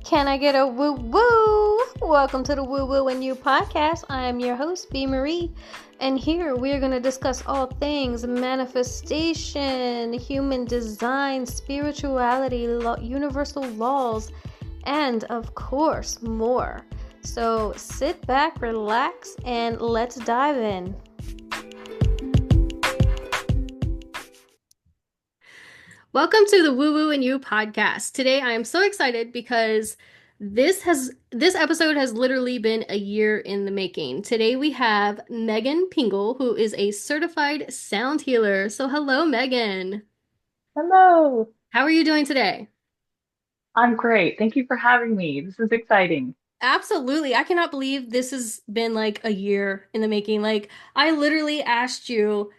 Can I get a woo woo? Welcome to the Woo Woo and You podcast. I am your host, B. Marie, and here we are going to discuss all things manifestation, human design, spirituality, universal laws, and of course, more. So sit back, relax, and let's dive in. Welcome to the Woo Woo and You podcast. Today I am so excited because this episode has literally been a year in the making. Today we have Megan Pingle, who is a certified sound healer. So hello, Megan. Hello. How are you doing today? I'm great. Thank you for having me. This is exciting. Absolutely. I cannot believe this has been like a year in the making. Like I literally asked you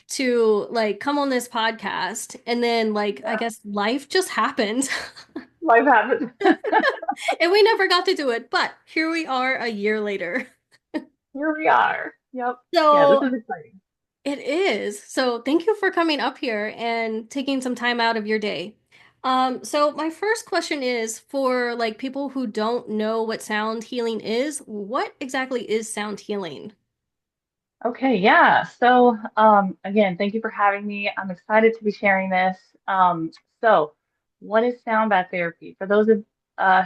to like come on this podcast and then like I Yeah. guess life just happened. Life happens. And we never got to do it, but here we are a year later. Here we are. Yep. Yeah, this So is exciting. it is. So thank you for coming up here and taking some time out of your day. So my first question is for like people who don't know what sound healing is, what exactly is sound healing? Okay, yeah. So, again, thank you for having me. I'm excited to be sharing this. So, what is sound bath therapy? For those of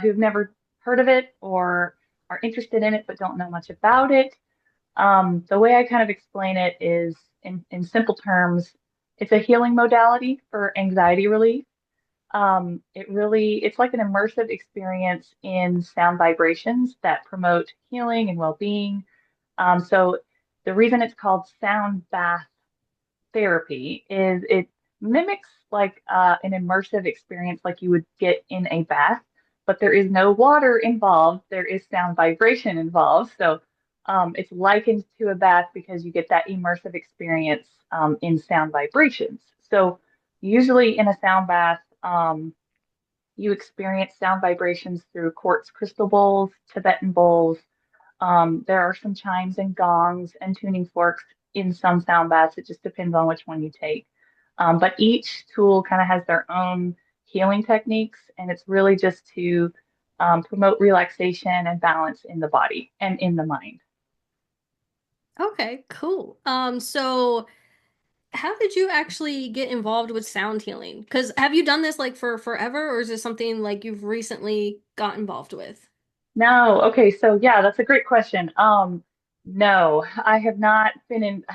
who've never heard of it or are interested in it but don't know much about it, the way I kind of explain it is in simple terms, it's a healing modality for anxiety relief. It's like an immersive experience in sound vibrations that promote healing and well-being. So the reason it's called sound bath therapy is it mimics like an immersive experience like you would get in a bath, but there is no water involved. There is sound vibration involved. So it's likened to a bath because you get that immersive experience in sound vibrations. So usually in a sound bath, you experience sound vibrations through quartz crystal bowls, Tibetan bowls. There are some chimes and gongs and tuning forks in some sound baths. It just depends on which one you take. But each tool kind of has their own healing techniques, and it's really just to promote relaxation and balance in the body and in the mind. Okay, cool. So how did you actually get involved with sound healing? Because have you done this like for forever, or is this something like you've recently got involved with? No, okay, so yeah, that's a great question. No, I have not been in.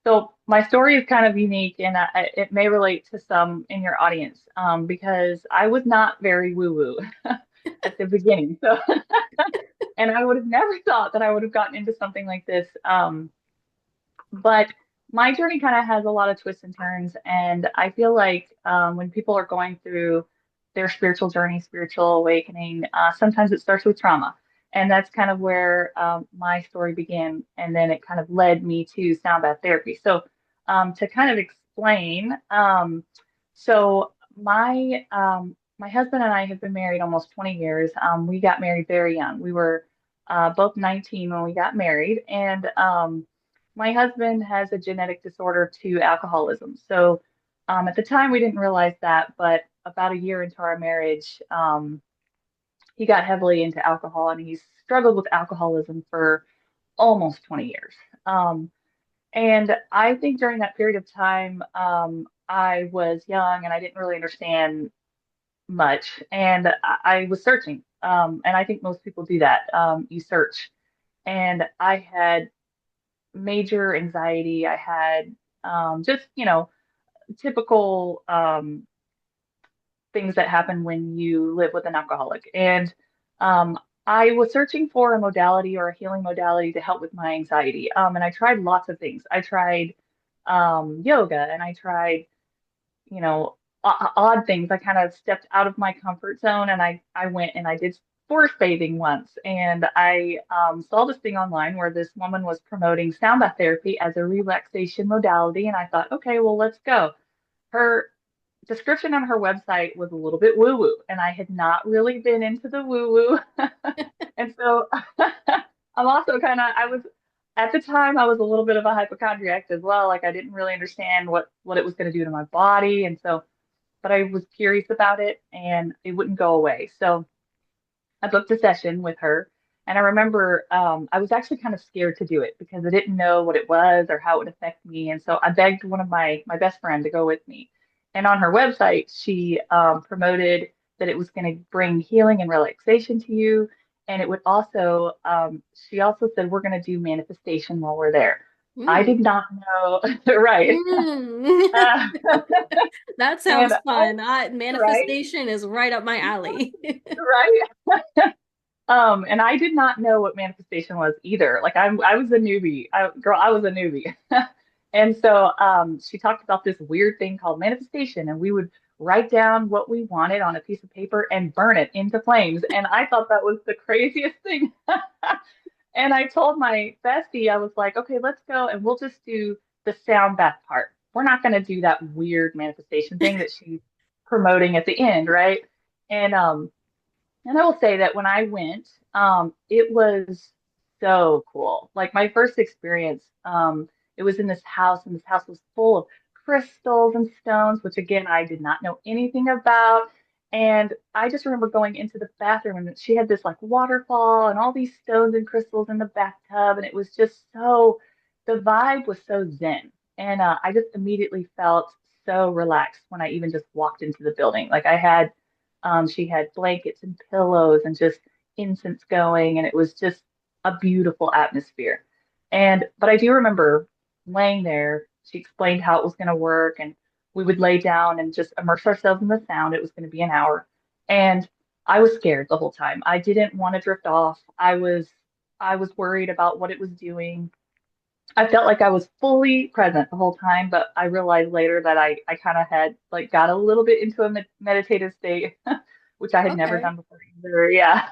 So my story is kind of unique, and it may relate to some in your audience, because I was not very woo-woo at the beginning. So, and I would have never thought that I would have gotten into something like this. But my journey kind of has a lot of twists and turns, and I feel like when people are going through their spiritual journey, spiritual awakening, sometimes it starts with trauma. And that's kind of where my story began. And then it kind of led me to sound bath therapy. So, to kind of explain, so my husband and I have been married almost 20 years. We got married very young. We were both 19 when we got married. And my husband has a genetic disorder to alcoholism. So at the time, we didn't realize that, but about a year into our marriage, he got heavily into alcohol and he's struggled with alcoholism for almost 20 years. And I think during that period of time, I was young and I didn't really understand much. And I was searching. And I think most people do that. You search. And I had major anxiety. I had just, typical things that happen when you live with an alcoholic. And I was searching for a modality or a healing modality to help with my anxiety. And I tried lots of things. I tried yoga and I tried, odd things. I kind of stepped out of my comfort zone and I went and I did forest bathing once. And I saw this thing online where this woman was promoting sound bath therapy as a relaxation modality. And I thought, okay, well, let's go. Her description on her website was a little bit woo woo, and I had not really been into the woo woo. And so I'm also I was, at the time, I was a little bit of a hypochondriac as well. Like I didn't really understand what it was going to do to my body. And so, but I was curious about it and it wouldn't go away. So I booked a session with her, and I remember I was actually kind of scared to do it because I didn't know what it was or how it would affect me, and so I begged one of my best friend to go with me. And on her website, she promoted that it was going to bring healing and relaxation to you, and it would also she also said we're going to do manifestation while we're there. I Mm. did not know, right? Mm. Uh, That and sounds fun. right, Manifestation is right up my alley. right. And I did not know what manifestation was either. Like I was a newbie. I was a newbie. And so she talked about this weird thing called manifestation, and we would write down what we wanted on a piece of paper and burn it into flames. And I thought that was the craziest thing. And I told my bestie, I was like, okay, let's go and we'll just do the sound bath part. We're not going to do that weird manifestation thing that she's promoting at the end, right? And and I will say that when I went, it was so cool. Like my first experience, it was in this house, and this house was full of crystals and stones, which again, I did not know anything about. And I just remember going into the bathroom, and she had this like waterfall and all these stones and crystals in the bathtub, and it was just so, the vibe was so zen. And I just immediately felt so relaxed when I even just walked into the building. Like she had blankets and pillows and just incense going, and it was just a beautiful atmosphere. But I do remember laying there. She explained how it was going to work, and we would lay down and just immerse ourselves in the sound. It was going to be an hour, and I was scared the whole time. I didn't want to drift off. I was worried about what it was doing. I felt like I was fully present the whole time, but I realized later that I kind of had like got a little bit into a meditative state, which I had never Okay. done before either. Yeah.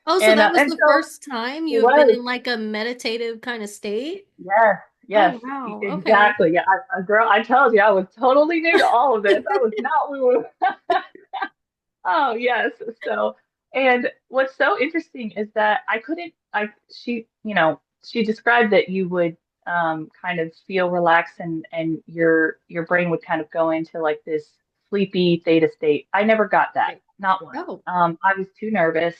Oh, so that was And the so first time it you have been was. in like a meditative kind of state? Yes, Oh, yes, wow. Okay. exactly. Yeah, girl, I told you I was totally new to all of this. I was not woo. Oh, yes. So, and what's so interesting is that she described that you would kind of feel relaxed, and your brain would kind of go into like this sleepy theta state. I never got that, Right. not once. Oh, I was too nervous.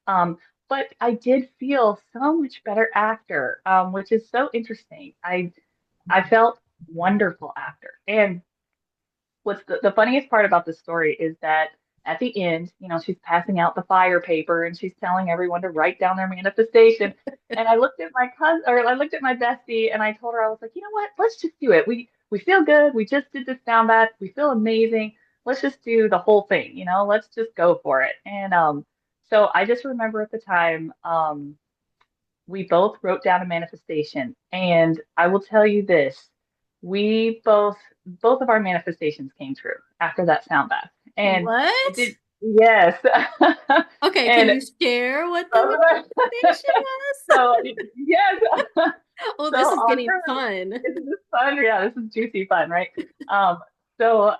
Um, but I did feel so much better after, which is so interesting. I felt wonderful after. And what's the funniest part about this story is that at the end, she's passing out the fire paper and she's telling everyone to write down their manifestation. And I looked at my cousin, or I looked at my bestie, and I told her, I was like, you know what? Let's just do it. We feel good. We just did this sound bath. We feel amazing. Let's just do the whole thing. Let's just go for it. And so I just remember at the time, we both wrote down a manifestation. And I will tell you this, we both of our manifestations came true after that sound bath. And it what? did, yes. Okay, can And you share what the both of us, manifestation was? so yes. Oh, So this is on getting her, fun. this is fun. Yeah, this is juicy fun, right? Um, so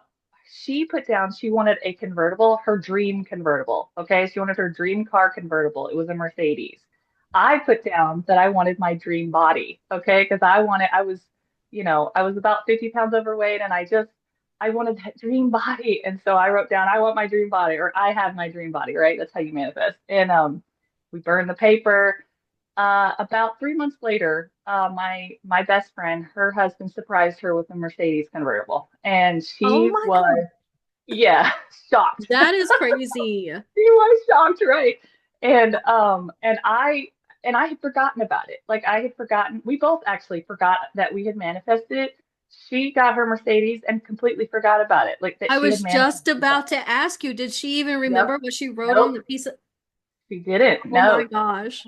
she put down she wanted a convertible, her dream convertible. Okay, she wanted her dream car convertible. It was a Mercedes. I put down that I wanted my dream body. Okay, because I was about 50 pounds overweight, and I wanted that dream body. And so I wrote down I want my dream body, or I have my dream body. Right? That's how you manifest. And we burned the paper. About 3 months later, my best friend, her husband surprised her with a Mercedes convertible, and Oh she my was, God. yeah, shocked. That is crazy. She was shocked, right? And I had forgotten about it. Like I had forgotten. We both actually forgot that we had manifested it. She got her Mercedes and completely forgot about it, like that I she had was just manifested that. about to ask you, did she even remember Yep. what she wrote on Nope. the piece of? She didn't. Oh my No. gosh.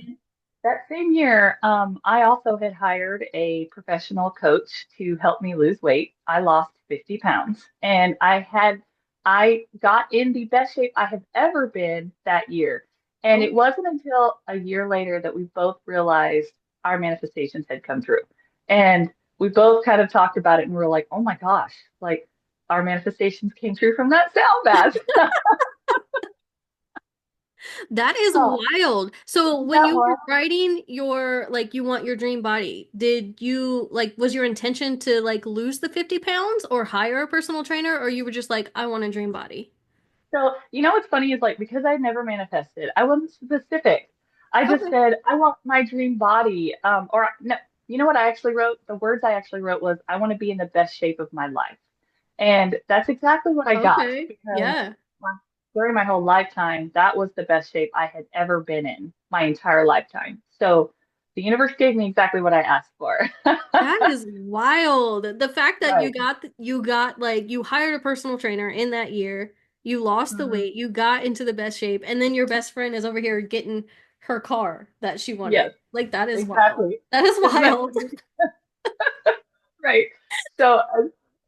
That same year, I also had hired a professional coach to help me lose weight. I lost 50 pounds, and I got in the best shape I have ever been that year. And Oh, it wasn't until a year later that we both realized our manifestations had come true. And we both kind of talked about it, and we were like, oh my gosh, like our manifestations came true from that sound bath. that is Oh, wild. So isn't when that you were wild? writing your like you want your dream body, did you like was your intention to like lose the 50 pounds or hire a personal trainer or you were just like I want a dream body? So, what's funny is like because I never manifested, I wasn't specific. I just Okay. said I want my dream body. Or no, you know what I actually wrote? The words I actually wrote was I want to be in the best shape of my life. And that's exactly what I got Okay. because Yeah. my, during my whole lifetime, that was the best shape I had ever been in my entire lifetime. So the universe gave me exactly what I asked for. That is wild. The fact that Right. you got like you hired a personal trainer in that year, you lost the Mhm. weight, you got into the best shape, and then your best friend is over here getting her car that she wanted. Yes, Like that is wild. exactly. That is Isn't that wild. crazy? Right. So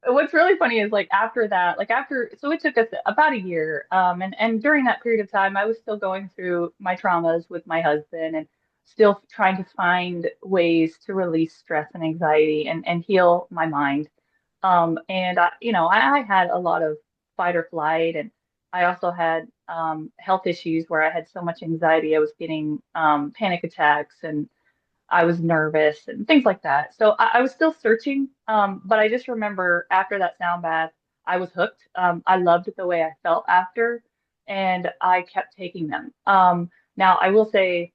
what's really funny is like after that, like after, so it took us about a year. And during that period of time, I was still going through my traumas with my husband and still trying to find ways to release stress and anxiety and heal my mind. And I had a lot of fight or flight, and I also had health issues where I had so much anxiety. I was getting panic attacks and I was nervous and things like that. So I was still searching, but I just remember after that sound bath, I was hooked. I loved the way I felt after, and I kept taking them. Now, I will say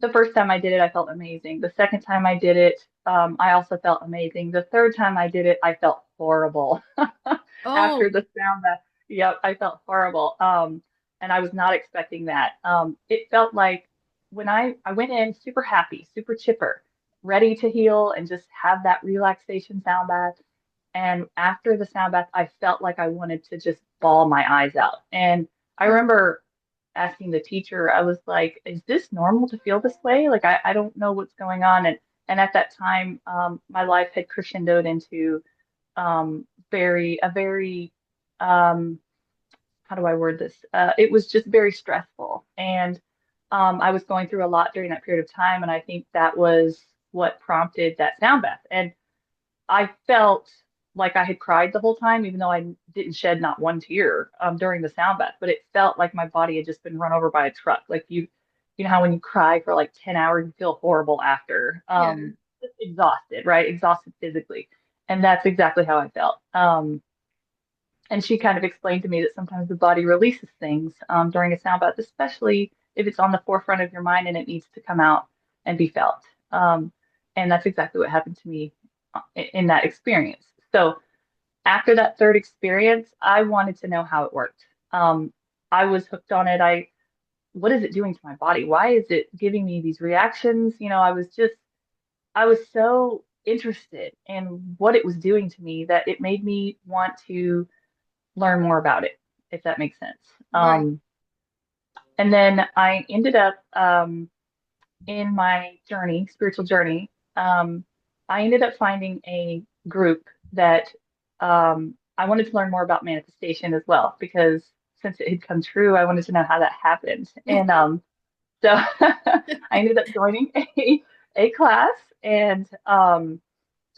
the first time I did it, I felt amazing. The second time I did it, I also felt amazing. The third time I did it, I felt horrible after Oh, the sound bath. Yep, I felt horrible. And I was not expecting that. It felt like when I went in super happy, super chipper, ready to heal and just have that relaxation sound bath. And after the sound bath, I felt like I wanted to just bawl my eyes out. And I oh, remember asking the teacher, I was like, is this normal to feel this way? Like, I don't know what's going on. And at that time, my life had crescendoed into a very, um, how do I word this? It was just very stressful. And I was going through a lot during that period of time. And I think that was what prompted that sound bath. And I felt like I had cried the whole time, even though I didn't shed not one tear during the sound bath. But it felt like my body had just been run over by a truck. Like you know how when you cry for like 10 hours, you feel horrible after, yeah. just exhausted, right? Exhausted physically. And that's exactly how I felt. And she kind of explained to me that sometimes the body releases things during a sound bath, especially if it's on the forefront of your mind and it needs to come out and be felt. Um, and that's exactly what happened to me in that experience. So after that third experience, I wanted to know how it worked. I was hooked on it. What is it doing to my body? Why is it giving me these reactions? I was so interested in what it was doing to me that it made me want to learn more about it, if that makes sense. Right. And then I ended up in my spiritual journey, I ended up finding a group that I wanted to learn more about manifestation as well, because since it had come true, I wanted to know how that happened. And so I ended up joining a class and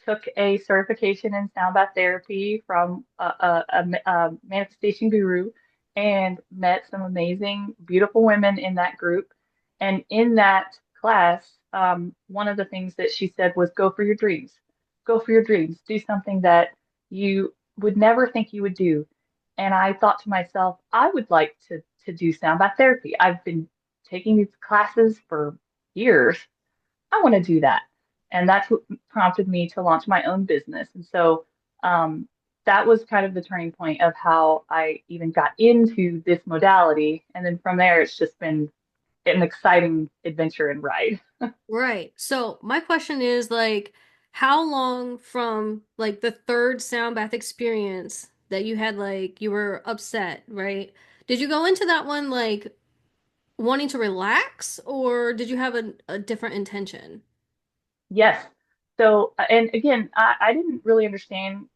took a certification in sound bath therapy from a manifestation guru and met some amazing, beautiful women in that group. And in that class, one of the things that she said was go for your dreams. Go for your dreams. Do something that you would never think you would do. And I thought to myself, I would like to do sound bath therapy. I've been taking these classes for years. I want to do that. And that's what prompted me to launch my own business. And so um, that was kind of the turning point of how I even got into this modality. And then from there, it's just been an exciting adventure and ride. Right. So my question is like, how long from like the third sound bath experience that you had like you were upset, right? Did you go into that one like wanting to relax, or did you have a different intention? Yes. So, and again, I didn't really understand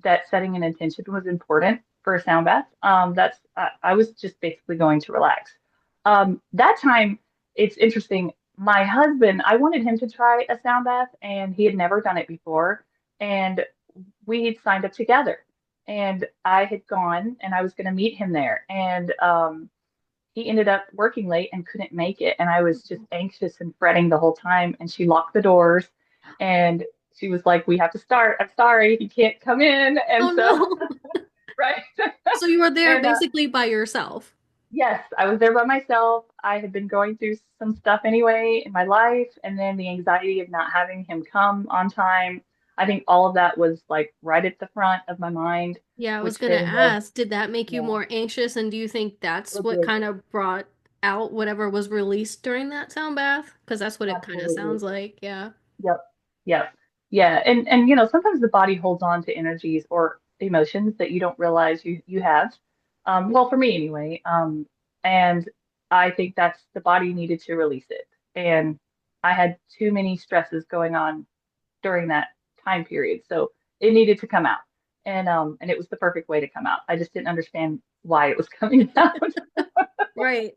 that setting an intention was important for a sound bath. I was just basically going to relax. That time, it's interesting. My husband, I wanted him to try a sound bath, and he had never done it before. And we had signed up together, and I had gone, and I was going to meet him there. And he ended up working late and couldn't make it. And I was just anxious and fretting the whole time. And she locked the doors and she was like, we have to start. I'm sorry, he can't come in. Oh And so, no. right. So you were there And basically by yourself. yes, I was there by myself. I had been going through some stuff anyway in my life, and then the anxiety of not having him come on time. I think all of that was like right at the front of my mind, Yeah, I was which gonna then led, ask, did that make you yeah, more anxious? And do you think that's it what did. kind of brought out whatever was released during that sound bath? Because that's what it kind of Absolutely. sounds like. Yeah. Yep. Yep. Yeah. And sometimes the body holds on to energies or emotions that you don't realize you have. Well, for me anyway. And I think that's the body needed to release it. And I had too many stresses going on during that time period. So it needed to come out. And it was the perfect way to come out. I just didn't understand why it was coming out. Right.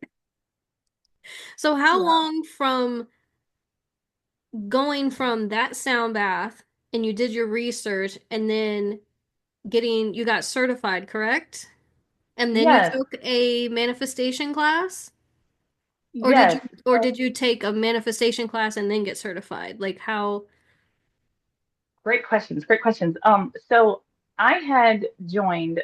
So how Yeah. long from going from that sound bath and you did your research and then you got certified, correct? And then you Yes. took a manifestation class? Yes. Or did you take a manifestation class and then get certified? Like how Great questions. Great questions. So I had joined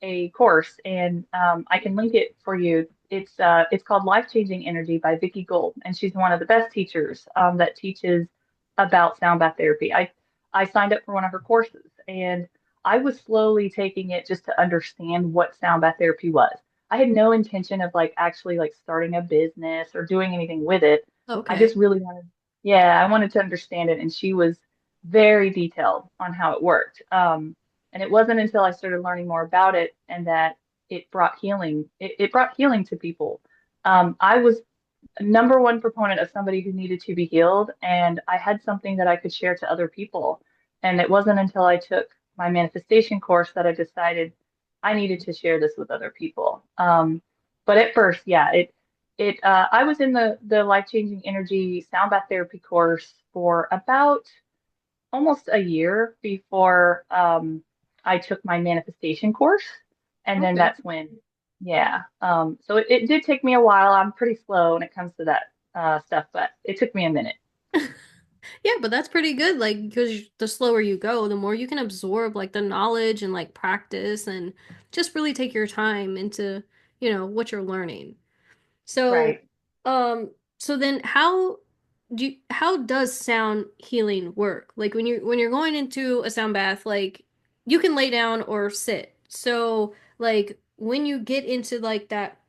a course, and I can link it for you. It's called Life Changing Energy by Vicki Gold, and she's one of the best teachers that teaches about sound bath therapy. I signed up for one of her courses, and I was slowly taking it just to understand what sound bath therapy was. I had no intention of like actually like starting a business or doing anything with it. I okay. just really wanted, yeah, I wanted to understand it, and she was very detailed on how it worked. And it wasn't until I started learning more about it and that it brought healing. It brought healing to people. I was number one proponent of somebody who needed to be healed, and I had something that I could share to other people. And it wasn't until I took my manifestation course that I decided I needed to share this with other people. But at first, yeah, I was in the life-changing energy sound bath therapy course for about almost a year before I took my manifestation course. And then Okay. that's when, yeah. So it did take me a while. I'm pretty slow when it comes to that stuff, but it took me a minute. Yeah, but that's pretty good. Like, because the slower you go, the more you can absorb like the knowledge and like practice and just really take your time into, what you're learning. So, Right. um, so then how does sound healing work? Like when you're going into a sound bath, like you can lay down or sit. So, like when you get into like that,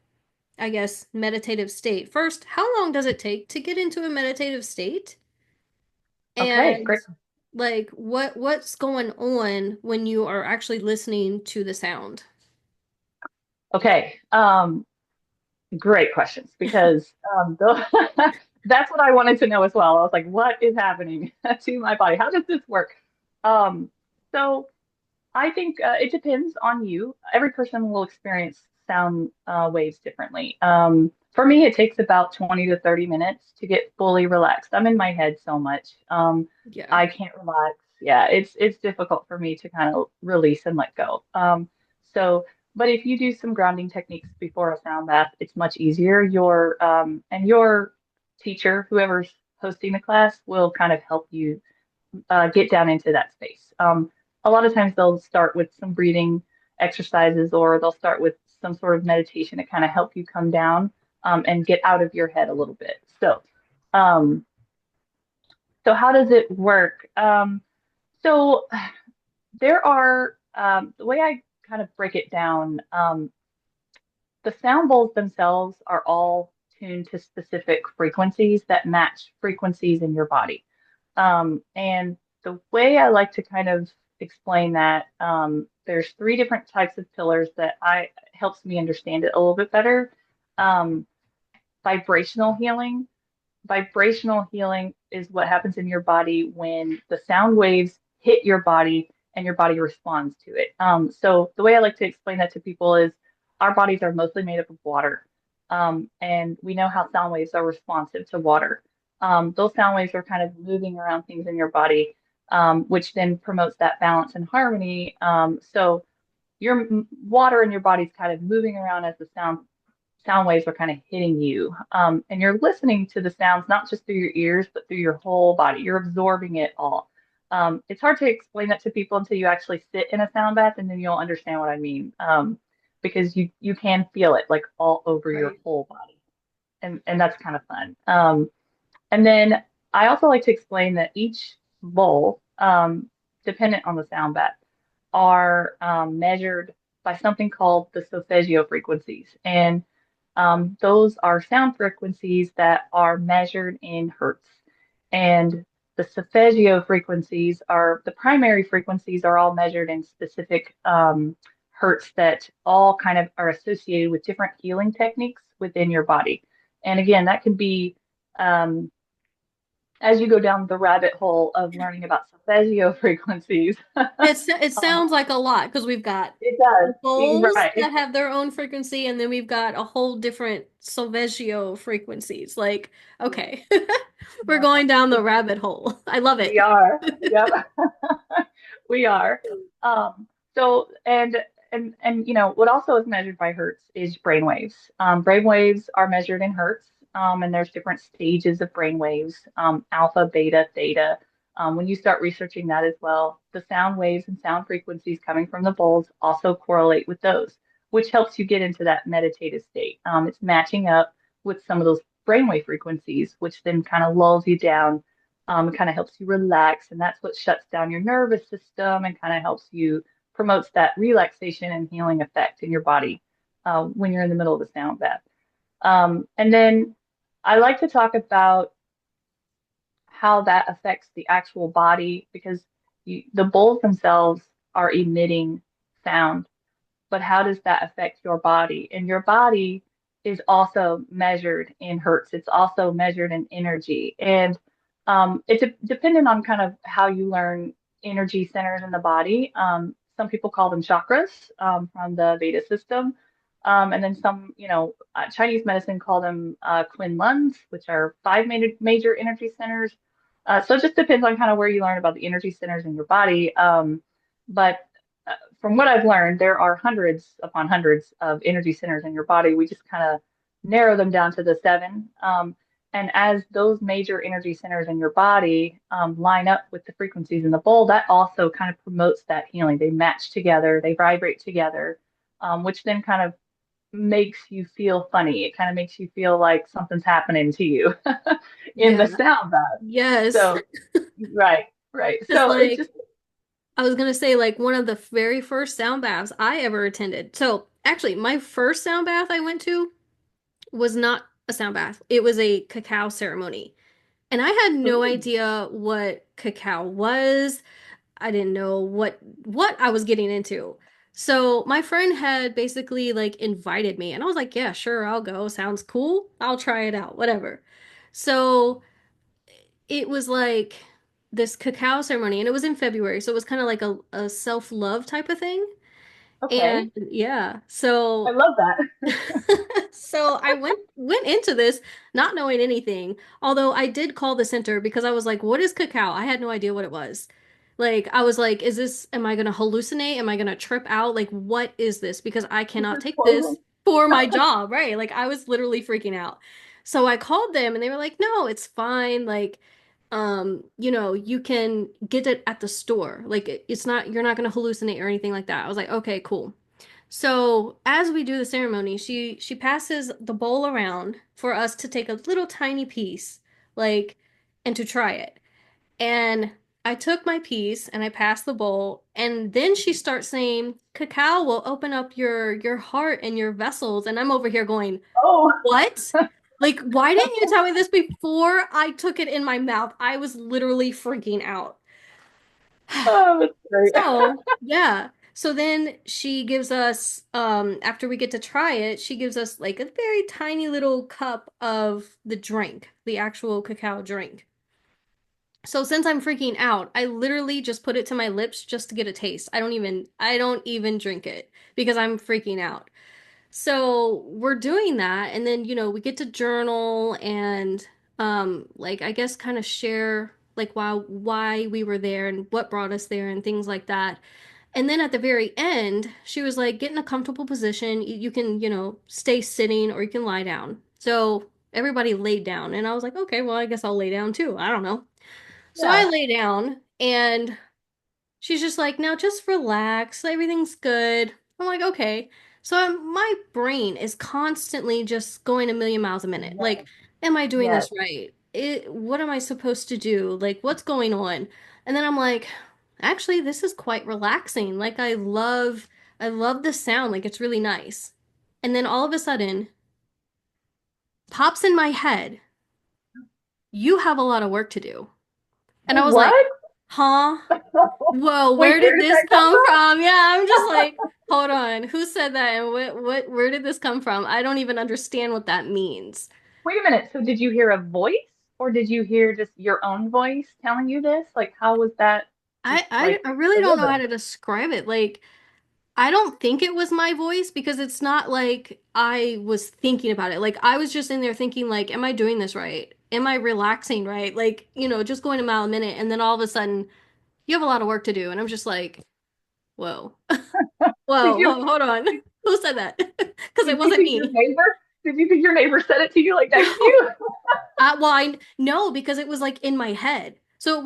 I guess, meditative state, first, how long does it take to get into a meditative state? Okay, And great. like what's going on when you are actually listening to the sound? Okay. Great questions because that's what I wanted to know as well. I was like, what is happening to my body? How does this work? Um, so I think it depends on you. Every person will experience sound waves differently. For me, it takes about 20 to 30 minutes to get fully relaxed. I'm in my head so much. Yeah. I can't relax. Yeah, it's difficult for me to kind of release and let go. So, but if you do some grounding techniques before a sound bath, it's much easier. Your teacher, whoever's hosting the class, will kind of help you get down into that space. A lot of times they'll start with some breathing exercises or they'll start with some sort of meditation to kind of help you come down and get out of your head a little bit. Um, so how does it work? So there are the way I kind of break it down. The sound bowls themselves are all tuned to specific frequencies that match frequencies in your body. And the way I like to kind of explain that, there's three different types of pillars that I helps me understand it a little bit better. Um, vibrational healing. Vibrational healing is what happens in your body when the sound waves hit your body and your body responds to it. So the way I like to explain that to people is our bodies are mostly made up of water. And we know how sound waves are responsive to water. Those sound waves are kind of moving around things in your body, which then promotes that balance and harmony. So your water in your body is kind of moving around as the sound waves are kind of hitting you. And you're listening to the sounds not just through your ears, but through your whole body. You're absorbing it all. It's hard to explain that to people until you actually sit in a sound bath, and then you'll understand what I mean. Because you can feel it like all over your Right. whole body, and that's kind of fun. And then I also like to explain that each bowl, dependent on the sound bath, are measured by something called the solfeggio frequencies. And those are sound frequencies that are measured in hertz. And the solfeggio frequencies are the primary frequencies are all measured in specific hertz that all kind of are associated with different healing techniques within your body. And again, that can be um, as you go down the rabbit hole of learning about solfeggio frequencies. It sounds like a lot because we've got It does. bowls Right. that have their own frequency, and then we've got a whole different Solfeggio frequencies. Like, Yes. okay, we're Yep. going down the Exactly. rabbit hole. I love We it. are. Yep. We are. Um, so and what also is measured by hertz is brain waves. Brain waves are measured in hertz, and there's different stages of brain waves, alpha, beta, theta. When you start researching that as well, the sound waves and sound frequencies coming from the bowls also correlate with those, which helps you get into that meditative state. It's matching up with some of those brainwave frequencies, which then kind of lulls you down. It kind of helps you relax, and that's what shuts down your nervous system and kind of helps you promotes that relaxation and healing effect in your body when you're in the middle of the sound bath. And then I like to talk about how that affects the actual body because the bowls themselves are emitting sound, but how does that affect your body? And your body is also measured in hertz. It's also measured in energy. And it's dependent on kind of how you learn energy centers in the body. Some people call them chakras from the Veda system. And then some, Chinese medicine call them Quin Luns, which are five major energy centers. So it just depends on kind of where you learn about the energy centers in your body. But from what I've learned, there are hundreds upon hundreds of energy centers in your body. We just kind of narrow them down to the seven. And as those major energy centers in your body line up with the frequencies in the bowl, that also kind of promotes that healing. They match together, they vibrate together, which then kind of makes you feel funny. It kind of makes you feel like something's happening to you in the Yeah. sound bath. Yes. So, right, right. It's So it like just, I was gonna say, like one of the very first sound baths I ever attended. So actually, my first sound bath I went to was not a sound bath. It was a cacao ceremony. And I had no ooh, idea what cacao was. I didn't know what I was getting into. So my friend had basically like invited me and I was like, yeah, sure, I'll go. Sounds cool. I'll try it out, whatever. So it was like this cacao ceremony and it was in February, so it was kind of like a self-love type of thing. okay. And yeah, I so love that. so I went into this not knowing anything. Although I did call the center because I was like, "What is cacao?" I had no idea what it was. Like I was like, "Is this? Am I gonna hallucinate? Am I gonna trip out? Like what is this?" Because I Is cannot this take poison? this for my job, right? Like I was literally freaking out. So I called them and they were like, "No, it's fine. Like, you can get it at the store. Like it's not you're not gonna hallucinate or anything like that." I was like, "Okay, cool." So as we do the ceremony, she passes the bowl around for us to take a little tiny piece, like, and to try it. And I took my piece and I passed the bowl, and then she starts saying, "Cacao will open up your heart and your vessels." And I'm over here going, Oh, "What? Like, why didn't you tell me this before I took it in my mouth?" I was literally freaking out. oh, that's great. So, yeah. So then she gives us, after we get to try it, she gives us like a very tiny little cup of the drink, the actual cacao drink. So since I'm freaking out, I literally just put it to my lips just to get a taste. I don't even drink it because I'm freaking out. So we're doing that, and then, we get to journal and like I guess kind of share like why we were there and what brought us there and things like that. And then at the very end, she was like, get in a comfortable position. You can, stay sitting or you can lie down. So everybody laid down. And I was like, okay, well, I guess I'll lay down too. I don't know. So I Yeah. lay down and she's just like, now just relax. Everything's good. I'm like, okay. So my brain is constantly just going a million miles a minute. Like, Yes. am I doing Yes. this right? What am I supposed to do? Like, what's going on? And then I'm like, actually, this is quite relaxing. Like, I love the sound. Like, it's really nice. And then all of a sudden, pops in my head, you have a lot of work to do. And I was like, What? huh? Whoa, Wait, where where did did this that come come from? Yeah, I'm just from? like, hold on, who said that and where did this come from? I don't even understand what that means. Wait a minute. So did you hear a voice or did you hear just your own voice telling you this? Like, how was that like I really don't know how delivered? to describe it. Like, I don't think it was my voice because it's not like I was thinking about it. Like, I was just in there thinking, like, am I doing this right? Am I relaxing right? Like, just going a mile a minute, and then all of a sudden, you have a lot of work to do. And I'm just like, whoa. Did Whoa, you hold on. Who said that? Because it did you wasn't think your me. neighbor did you think your neighbor said it to you like next to you? Well, I no, because it was like in my head. So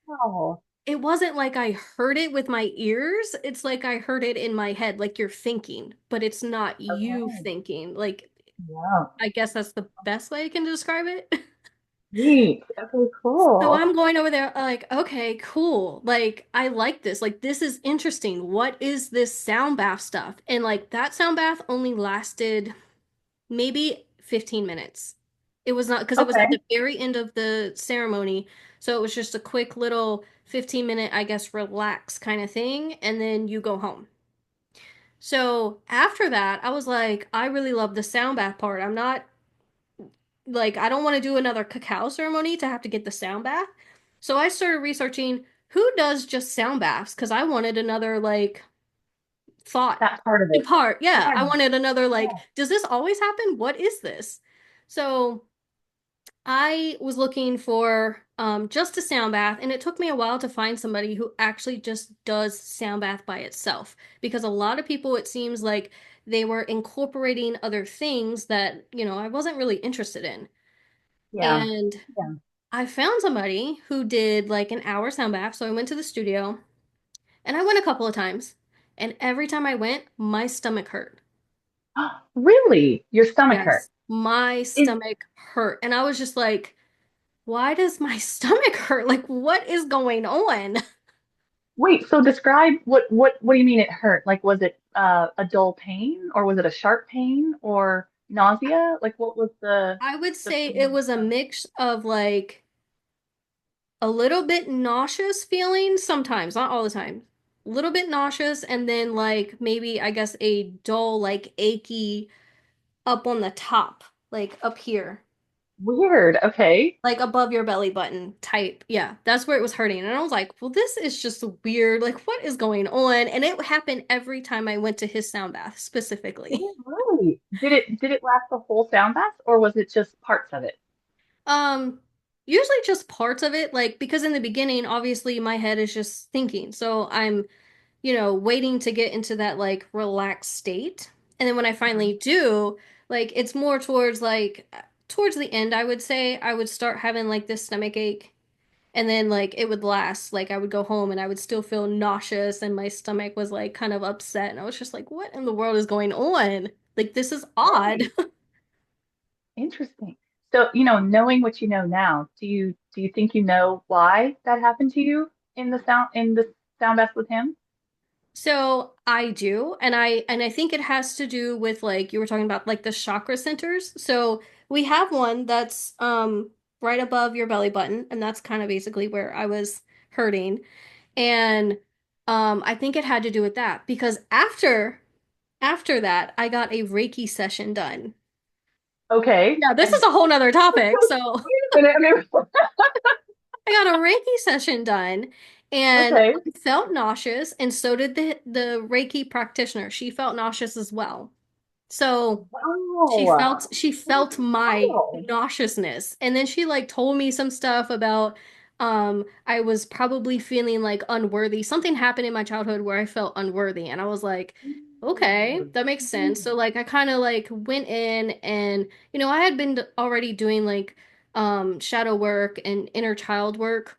Oh, it wasn't like I heard it with my ears. It's like I heard it in my head, like you're thinking, but it's not you okay. thinking. Like Yeah. I guess that's the best way I can describe it. Neat. Okay, So cool. I'm going over there like, okay, cool. Like I like this. Like this is interesting. What is this sound bath stuff? And like that sound bath only lasted maybe 15 minutes. It was not because it was at Okay. the very end of the ceremony. So it was just a quick little 15-minute, I guess, relax kind of thing. And then you go home. So after that, I was like, I really love the sound bath part. I'm not like, I don't want to do another cacao ceremony to have to get the sound bath. So I started researching who does just sound baths because I wanted another like thought That part of it. part. Yeah, I Yeah. wanted another like, Yeah. does this always happen? What is this? So I was looking for just a sound bath, and it took me a while to find somebody who actually just does sound bath by itself. Because a lot of people, it seems like they were incorporating other things that, I wasn't really interested in. Yeah. And Yeah. I found somebody who did like an hour sound bath. So I went to the studio, and I went a couple of times. And every time I went, my stomach hurt. Really? Your stomach hurt? Yes, my Is stomach hurt. And I was just like, why does my stomach hurt? Like, what is going on? Wait, so describe what do you mean it hurt? Like was it a dull pain or was it a sharp pain or nausea? Like what was I would the say it feeling? was a mix of like a little bit nauseous feeling sometimes, not all the time. A little bit nauseous, and then like maybe I guess a dull, like achy up on the top, like up here, Weird. Okay. like above your belly button type. Yeah, that's where it was hurting. And I was like, well, this is just weird. Like, what is going on? And it happened every time I went to his sound bath Did specifically. it really? Did it last the whole sound bath or was it just parts of it? Um, Usually just parts of it, like because in the beginning, obviously my head is just thinking. So I'm, waiting to get into that like relaxed state. And then when I Mhm. finally do, like it's more towards the end, I would say, I would start having like this stomach ache. And then like it would last, like I would go home and I would still feel nauseous and my stomach was like kind of upset. And I was just like, what in the world is going on? Like this is odd. Right. Interesting. So, knowing what you know now, do you think you know why that happened to you in the sound bath with him? So I do, and I think it has to do with like you were talking about like the chakra centers. So we have one that's right above your belly button, and that's kind of basically where I was hurting. And I think it had to do with that because after that I got a Reiki session done. Okay. Yeah, this is And a whole nother topic. So wait a minute. I got a Reiki session done and Okay. I felt nauseous, and so did the Reiki practitioner. She felt nauseous as well. So Wow. she That's felt my wild. nauseousness. And then she like told me some stuff about I was probably feeling like unworthy. Something happened in my childhood where I felt unworthy and I was like, okay, that makes sense. So like I kind of like went in and I had been already doing like shadow work and inner child work.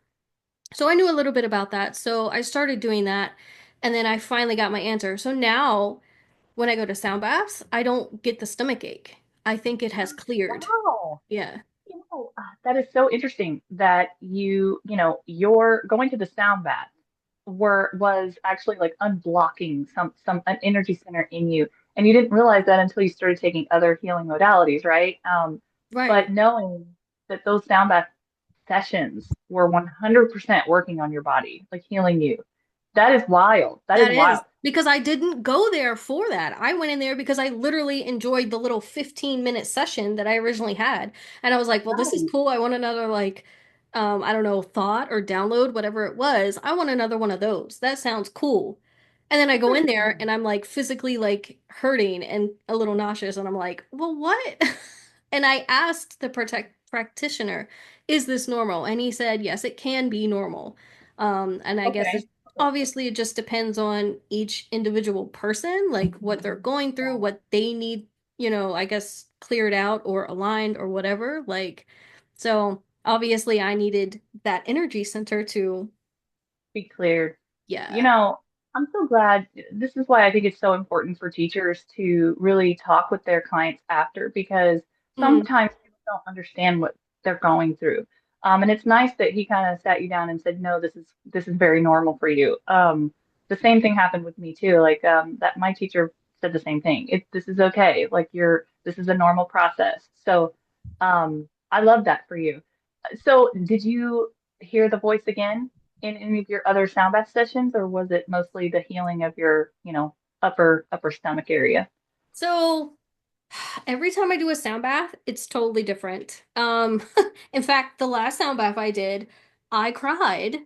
So I knew a little bit about that. So I started doing that, and then I finally got my answer. So now when I go to sound baths, I don't get the stomach ache. I think it has cleared. Wow. Yeah. That is so interesting that you're going to the sound bath was actually like unblocking some an energy center in you. And you didn't realize that until you started taking other healing modalities, right? But Right. knowing that those sound bath sessions were 100% working on your body, like healing you, that is wild. That is That is wild. because I didn't go there for that. I went in there because I literally enjoyed the little 15-minute session that I originally had. And I was like, well, this is Right. cool. I want another like I don't know, thought or download, whatever it was. I want another one of those. That sounds cool. And then I go in there Interesting. and I'm like physically like hurting and a little nauseous and I'm like, well, what? And I asked the protect practitioner, is this normal? And he said, yes, it can be normal. And I guess Okay. it's obviously it just depends on each individual person, like what they're going through, Yeah. what they need, I guess cleared out or aligned or whatever. Like, so obviously I needed that energy center to, Be cleared. You yeah. know, I'm so glad. This is why I think it's so important for teachers to really talk with their clients after, because Mm, sometimes people don't understand what they're going through. And it's nice that he kind of sat you down and said, no, this is very normal for you. The same thing happened with me too. Like that my teacher said the same thing. This is okay. Like this is a normal process. So I love that for you. So did you hear the voice again in any of your other sound bath sessions, or was it mostly the healing of your, upper stomach area? so every time I do a sound bath, it's totally different. In fact, the last sound bath I did, I cried.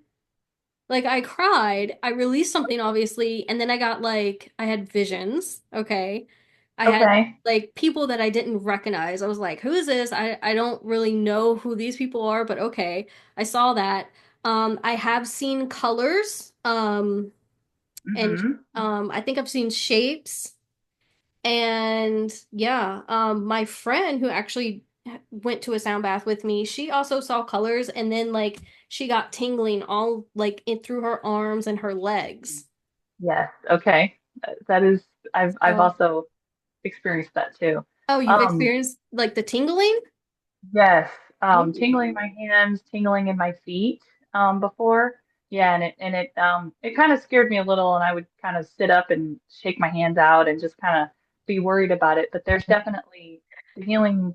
Like I cried, I released something obviously, and then I got like I had visions, okay? I had Okay. like people that I didn't recognize. I was like, who is this? I don't really know who these people are, but okay. I saw that. I have seen colors, and Hmm. I think I've seen shapes. And yeah, my friend who actually went to a sound bath with me, she also saw colors and then like she got tingling all like it through her arms and her legs. Yes. Okay. That is, I've So, also experienced that too. oh, you've Um, experienced like the tingling? yes. Tingling in Ooh. my hands, tingling in my feet, before. Yeah, and it kind of scared me a little, and I would kind of sit up and shake my hands out and just kind of be worried about it. But there's definitely the healing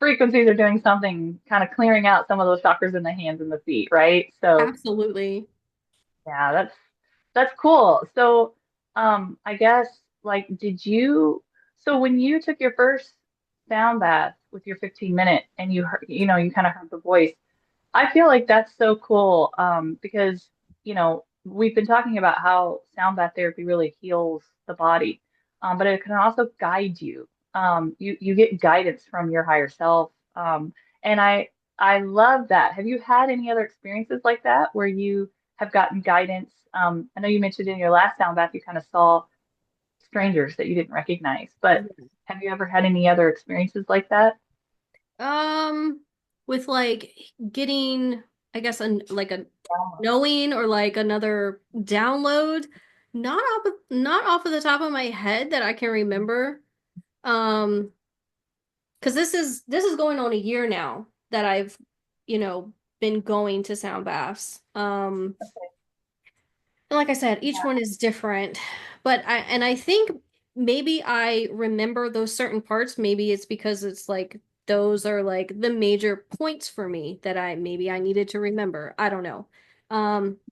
frequencies are doing something, kind of clearing out some of those chakras in the hands and the feet, right? So Absolutely. yeah, that's cool. So I guess like so when you took your first sound bath with your 15 minute and you heard, you kind of heard the voice, I feel like that's so cool, because, we've been talking about how sound bath therapy really heals the body, but it can also guide you. You get guidance from your higher self, and I love that. Have you had any other experiences like that where you have gotten guidance? I know you mentioned in your last sound bath you kind of saw strangers that you didn't recognize, but have you ever had any other experiences like that? Um, with like getting, I guess, like a Download. knowing or like another download, not off of the top of my head that I can remember. Um, because this is going on a year now that I've, you know, been going to sound baths. And like I said, each Yeah, one is different. But I think maybe I remember those certain parts. Maybe it's because it's like those are like the major points for me that I needed to remember. I don't know.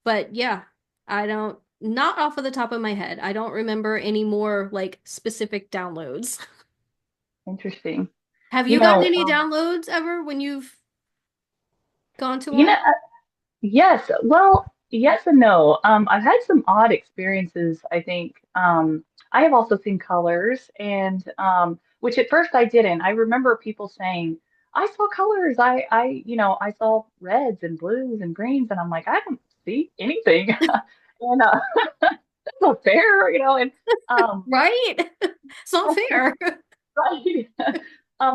But yeah, I don't not off of the top of my head. I don't remember any more like specific downloads. interesting. Have You you gotten know, any downloads ever when you've gone to you know, one? yes. Well, yes and no. I've had some odd experiences, I think. I have also seen colors, and which at first I didn't. I remember people saying, "I saw colors. I saw reds and blues and greens," and I'm like, I don't see anything, and that's not fair. And um, Right? It's not fair. right.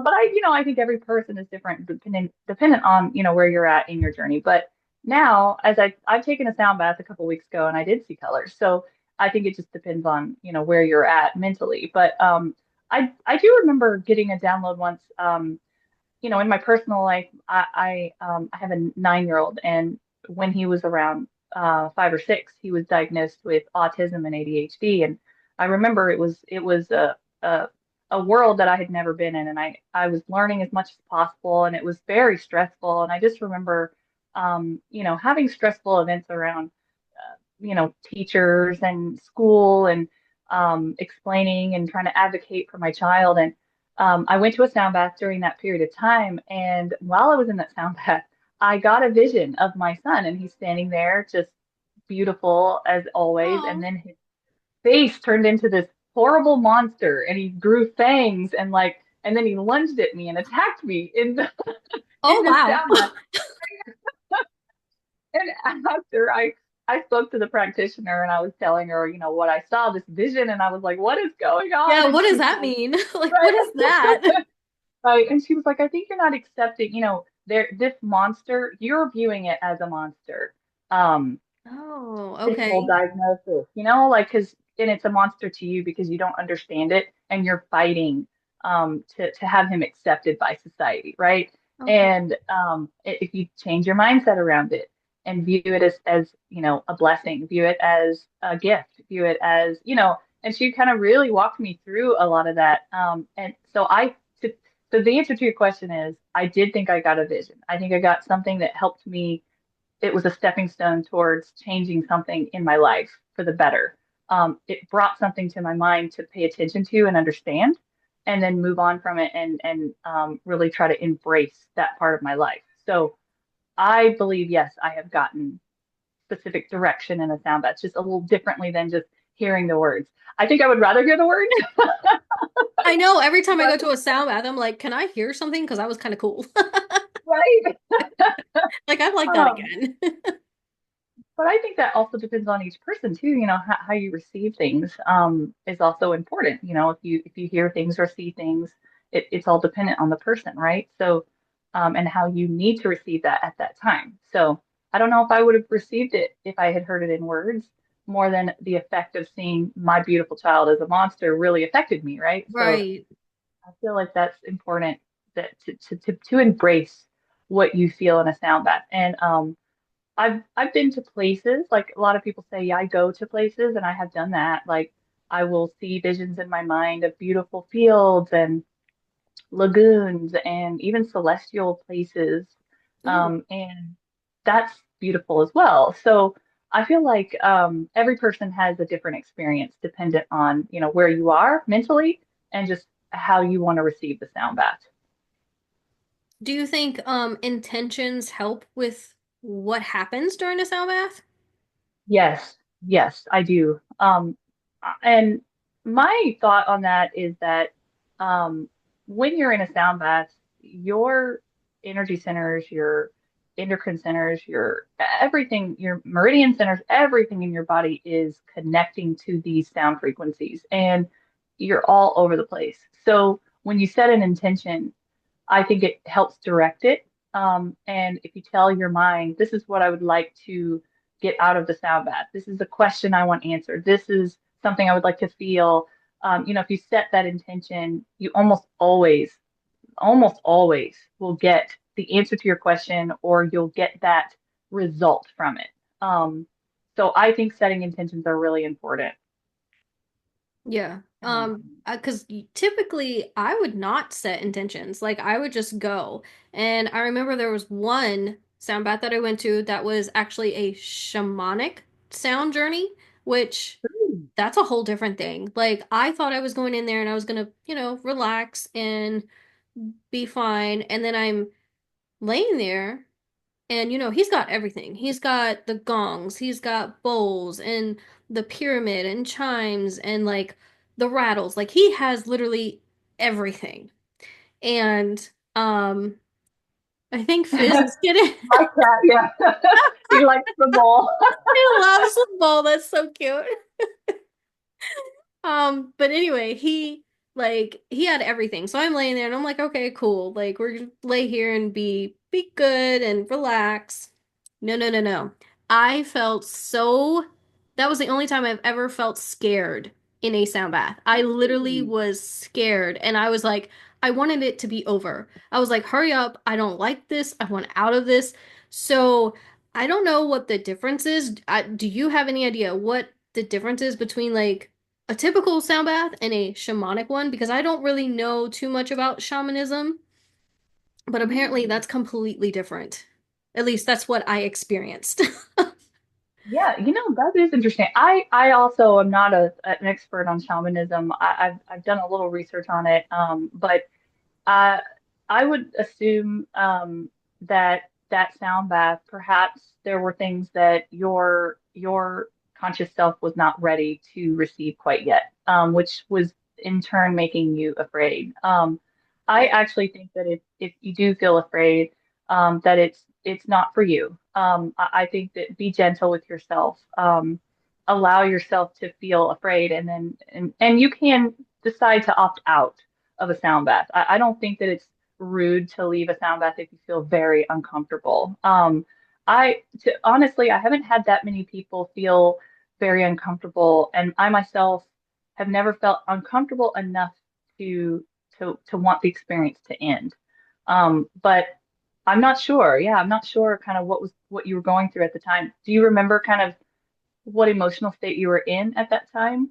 But I think every person is different dependent on, where you're at in your journey. But now, as I've taken a sound bath a couple weeks ago and I did see colors. So I think it just depends on, where you're at mentally. But I do remember getting a download once. In my personal life, I have a 9-year-old, and when he was around 5 or 6, he was diagnosed with autism and ADHD, and I remember it was a a world that I had never been in, and I was learning as much as possible, and it was very stressful, and I just remember, having stressful events around, teachers and school and explaining and trying to advocate for my child. And I went to a sound bath during that period of time. And while I was in that sound bath, I got a vision of my son, and he's standing there just beautiful as always. And Oh, then his face turned into this horrible monster, and he grew fangs and then he lunged at me and attacked me in oh this wow. sound bath. And after I spoke to the practitioner and I was telling her, what I saw, this vision, and I was like, what is going on? Yeah, And what does she's that like, mean? Like, what is right, that? right. And she was like, I think you're not accepting, this monster, you're viewing it as a monster. Um, Oh, this whole okay. diagnosis, and it's a monster to you because you don't understand it and you're fighting to have him accepted by society, right? Okay. And if you change your mindset around it and view it as a blessing, view it as a gift, view it as, and she kind of really walked me through a lot of that. And so so the answer to your question is I did think I got a vision. I think I got something that helped me. It was a stepping stone towards changing something in my life for the better. It brought something to my mind to pay attention to and understand, and then move on from it and really try to embrace that part of my life. So I believe, yes, I have gotten specific direction in a sound bath, just a little differently than just hearing the words. I think I would rather hear the words, I know every time I but go to a sound bath, I'm like, can I hear something? Because that was kind of cool. right. Like, I'd like that Um, again. But I think that also depends on each person too. How you receive things is also important. If you hear things or see things, it's all dependent on the person, right? So, and how you need to receive that at that time. So I don't know if I would have received it if I had heard it in words more than the effect of seeing my beautiful child as a monster really affected me, right? So Right. I feel like that's important that to embrace what you feel in a sound bath. And I've been to places, like a lot of people say, yeah, I go to places, and I have done that. Like I will see visions in my mind of beautiful fields and lagoons and even celestial places. Ooh. And that's beautiful as well. So I feel like every person has a different experience dependent on, where you are mentally and just how you want to receive the sound bath. Do you think intentions help with what happens during a sound bath? Yes, yes, I do. And my thought on that is that um, when you're in a sound bath, your energy centers, your endocrine centers, your everything, your meridian centers, everything in your body is connecting to these sound frequencies, and you're all over the place. So when you set an intention, I think it helps direct it. And if you tell your mind, this is what I would like to get out of the sound bath. This is a question I want answered. This is something I would like to feel. If you set that intention, you almost always will get the answer to your question, or you'll get that result from it. So I think setting intentions are really important. Yeah. Um, Because typically I would not set intentions. Like I would just go. And I remember there was one sound bath that I went to that was actually a shamanic sound journey, which that's a whole different thing. Like I thought I was going in there and I was gonna, relax and be fine. And then I'm laying there and he's got everything. He's got the gongs, he's got bowls and the pyramid and chimes and like the rattles. Like he has literally everything. And I think Fizz is getting my cat, yeah, he likes the ball. he loves the bowl. That's so cute. But anyway, he Like he had everything. So I'm laying there and I'm like, okay, cool. Like we're gonna lay here and be good and relax. No, no, no, no. I felt so that was the only time I've ever felt scared in a sound bath. I literally Ooh. was scared and I was like, I wanted it to be over. I was like, hurry up. I don't like this. I want out of this. So I don't know what the difference is. Do you have any idea what the difference is between like a typical sound bath and a shamanic one? Because I don't really know too much about shamanism, but apparently Mm. that's completely different. At least that's what I experienced. Yeah, that is interesting. I also am not an expert on shamanism. I've done a little research on it, but Uh, I would assume that sound bath, perhaps there were things that your conscious self was not ready to receive quite yet, which was in turn making you afraid. I Yeah. actually think that if you do feel afraid, that it's not for you. I think that be gentle with yourself. Allow yourself to feel afraid, and then and you can decide to opt out of a sound bath. I don't think that it's rude to leave a sound bath if you feel very uncomfortable. Honestly, I haven't had that many people feel very uncomfortable, and I myself have never felt uncomfortable enough to to want the experience to end. But I'm not sure. Yeah, I'm not sure kind of what you were going through at the time. Do you remember kind of what emotional state you were in at that time?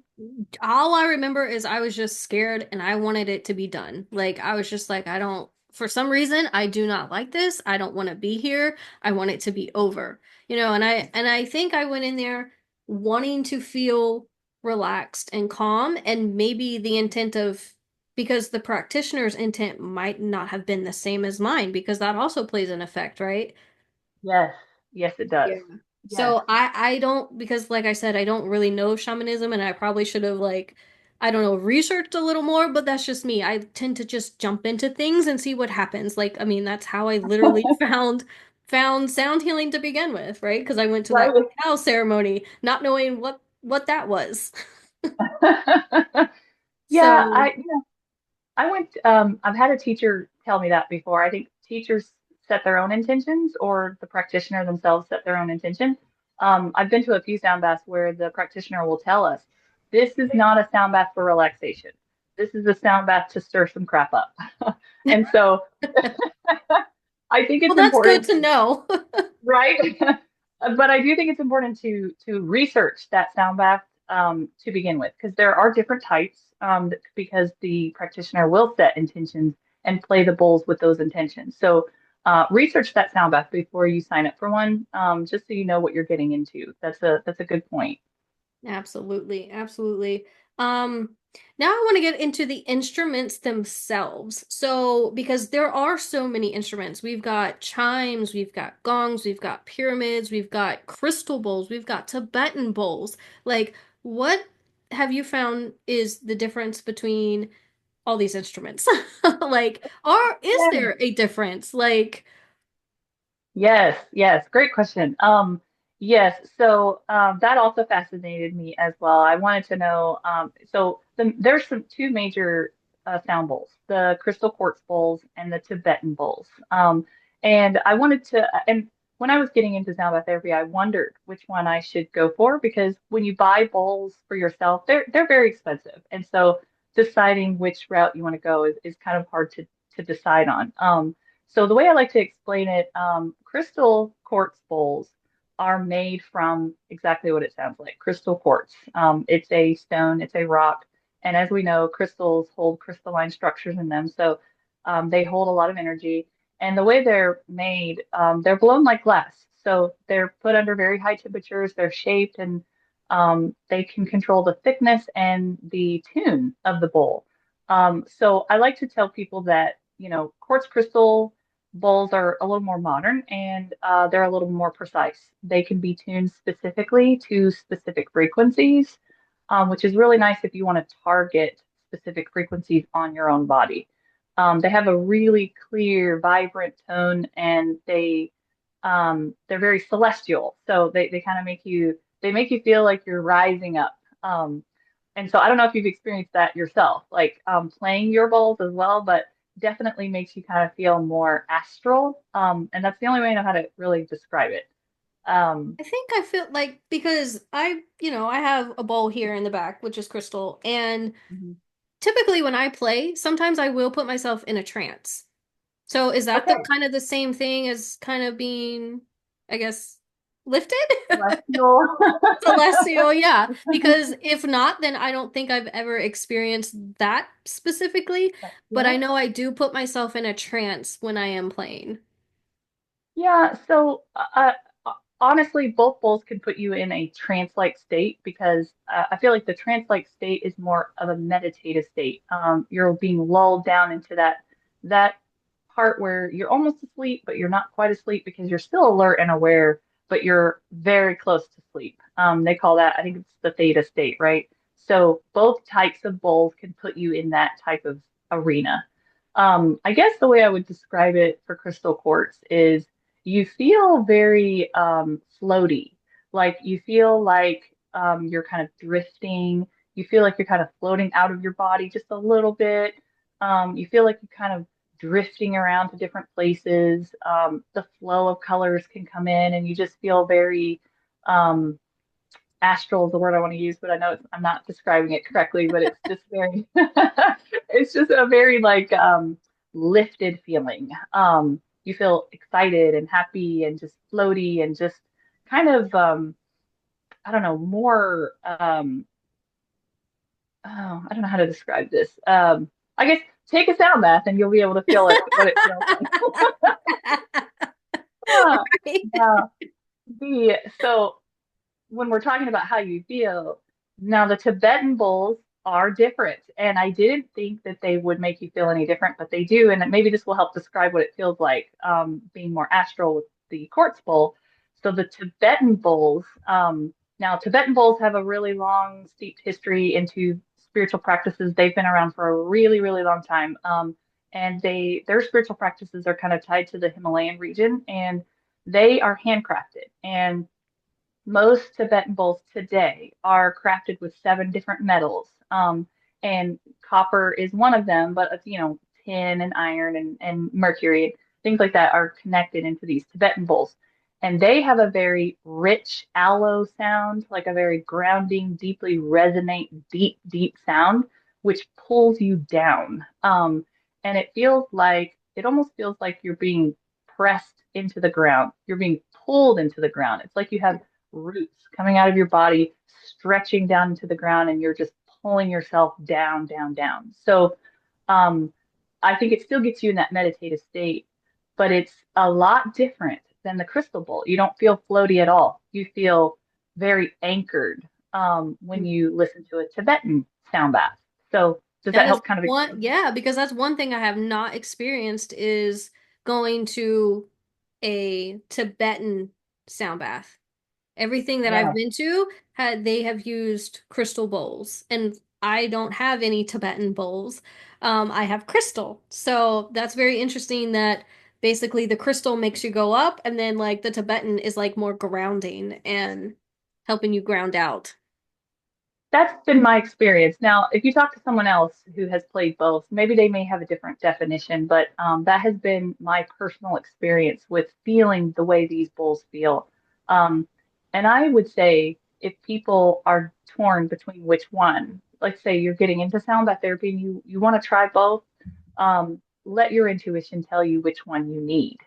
All I remember is I was just scared and I wanted it to be done. Like I was just like, I don't, for some reason, I do not like this. I don't want to be here. I want it to be over. And I think I went in there wanting to feel relaxed and calm and maybe the intent of because the practitioner's intent might not have been the same as mine because that also plays an effect, right? Yes, yes, it does. Yeah. Yes. So I don't because like I said I don't really know shamanism and I probably should have like I don't know researched a little more but that's just me. I tend to just jump into things and see what happens. Like I mean that's how I literally found sound healing to begin with, right? Because I went to that Right. cacao ceremony not knowing what that was. Yeah, So I went, I've had a teacher tell me that before. I think teachers set their own intentions or the practitioner themselves set their own intention. I've been to a few sound baths where the practitioner will tell us, this is not a sound bath for relaxation. This is a sound bath to stir some crap up. And so I think well it's that's good important to know. right? But I do think it's important to research that sound bath to begin with, because there are different types, because the practitioner will set intentions and play the bowls with those intentions. So research that sound bath before you sign up for one, just so you know what you're getting into. That's a good point. Absolutely, absolutely. Um, Now I want to get into the instruments themselves. So, because there are so many instruments, we've got chimes, we've got gongs, we've got pyramids, we've got crystal bowls, we've got Tibetan bowls. Like, what have you found is the difference between all these instruments? Like, or is Yeah. there a difference? Like, Yes, yes, great question. Yes, so that also fascinated me as well. I wanted to know. There's some two major sound bowls: the crystal quartz bowls and the Tibetan bowls. And I wanted to, and when I was getting into sound bath therapy, I wondered which one I should go for because when you buy bowls for yourself, they're very expensive, and so deciding which route you want to go is kind of hard to decide on. So the way I like to explain it, crystal quartz bowls are made from exactly what it sounds like, crystal quartz. It's a stone, it's a rock, and as we know, crystals hold crystalline structures in them, so they hold a lot of energy. And the way they're made, they're blown like glass, so they're put under very high temperatures. They're shaped, and they can control the thickness and the tune of the bowl. So I like to tell people that, quartz crystal bowls are a little more modern and they're a little more precise. They can be tuned specifically to specific frequencies, which is really nice if you want to target specific frequencies on your own body. They have a really clear, vibrant tone, and they're very celestial. So they kind of make you feel like you're rising up. And so I don't know if you've experienced that yourself, like playing your bowls as well, but definitely makes you kind of feel more astral. And that's the only way I know how to really describe it. Um, I think I feel like because I have a bowl here in the back, which is crystal, and Mhm. typically when I play, sometimes I will put myself in a trance. So is that the Okay, kind of the same thing as kind of being, I guess, lifted? celestial. Celestial, yeah. Because if not, then I don't think I've ever experienced that specifically. But I Celestial. know I do put myself in a trance when I am playing. Yeah, so honestly, both bowls can put you in a trance-like state because I feel like the trance-like state is more of a meditative state. You're being lulled down into that part where you're almost asleep, but you're not quite asleep because you're still alert and aware, but you're very close to sleep. They call that, I think it's the theta state, right? So both types of bowls can put you in that type of arena. I guess the way I would describe it for crystal quartz is you feel very floaty. Like you feel like you're kind of drifting. You feel like you're kind of floating out of your body just a little bit. You feel like you're kind of drifting around to different places. The flow of colors can come in, and you just feel very um, astral is the word I want to use, but I know I'm not describing it correctly, but it's just very, it's just a very like lifted feeling. You feel excited and happy and just floaty and just kind of, I don't know, more, oh, I don't know how to describe this. I guess take a sound bath and you'll be able to feel it, what it feels like. Ah, yeah. So when we're talking about how you feel, now the Tibetan bowls are different. And I didn't think that they would make you feel any different, but they do. And maybe this will help describe what it feels like being more astral with the quartz bowl. So the Tibetan bowls, now Tibetan bowls have a really long, steeped history into spiritual practices. They've been around for a really, really long time. And their spiritual practices are kind of tied to the Himalayan region, and they are handcrafted. And most Tibetan bowls today are crafted with 7 different metals. And copper is one of them, but tin and iron and mercury, things like that are connected into these Tibetan bowls. And they have a very rich aloe sound, like a very grounding, deeply resonate, deep, deep sound, which pulls you down. And it almost feels like you're being pressed into the ground. You're being pulled into the ground. It's like you have roots coming out of your body, stretching down into the ground, and you're just pulling yourself down, down, down. So I think it still gets you in that meditative state, but it's a lot different than the crystal bowl. You don't feel floaty at all. You feel very anchored when you listen to a Tibetan sound bath. So does That that is help kind of one, explain? yeah, because that's one thing I have not experienced is going to a Tibetan sound bath. Everything that I've Yeah. been to they have used crystal bowls, and I don't have any Tibetan bowls. I have crystal. So that's very interesting that basically the crystal makes you go up, and then like the Tibetan is like more grounding and helping you ground out. That's been my experience. Now, if you talk to someone else who has played both, maybe they may have a different definition, but that has been my personal experience with feeling the way these bowls feel. Um, and I would say if people are torn between which one, let's say you're getting into sound bath therapy and you want to try both, let your intuition tell you which one you need.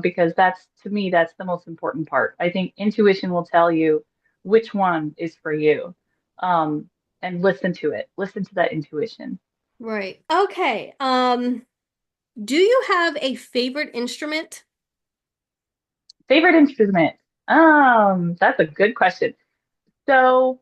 Because to me, that's the most important part. I think intuition will tell you which one is for you, and listen to it. Listen to that intuition. Right. Okay. Do you have a favorite instrument? Favorite instrument? That's a good question. So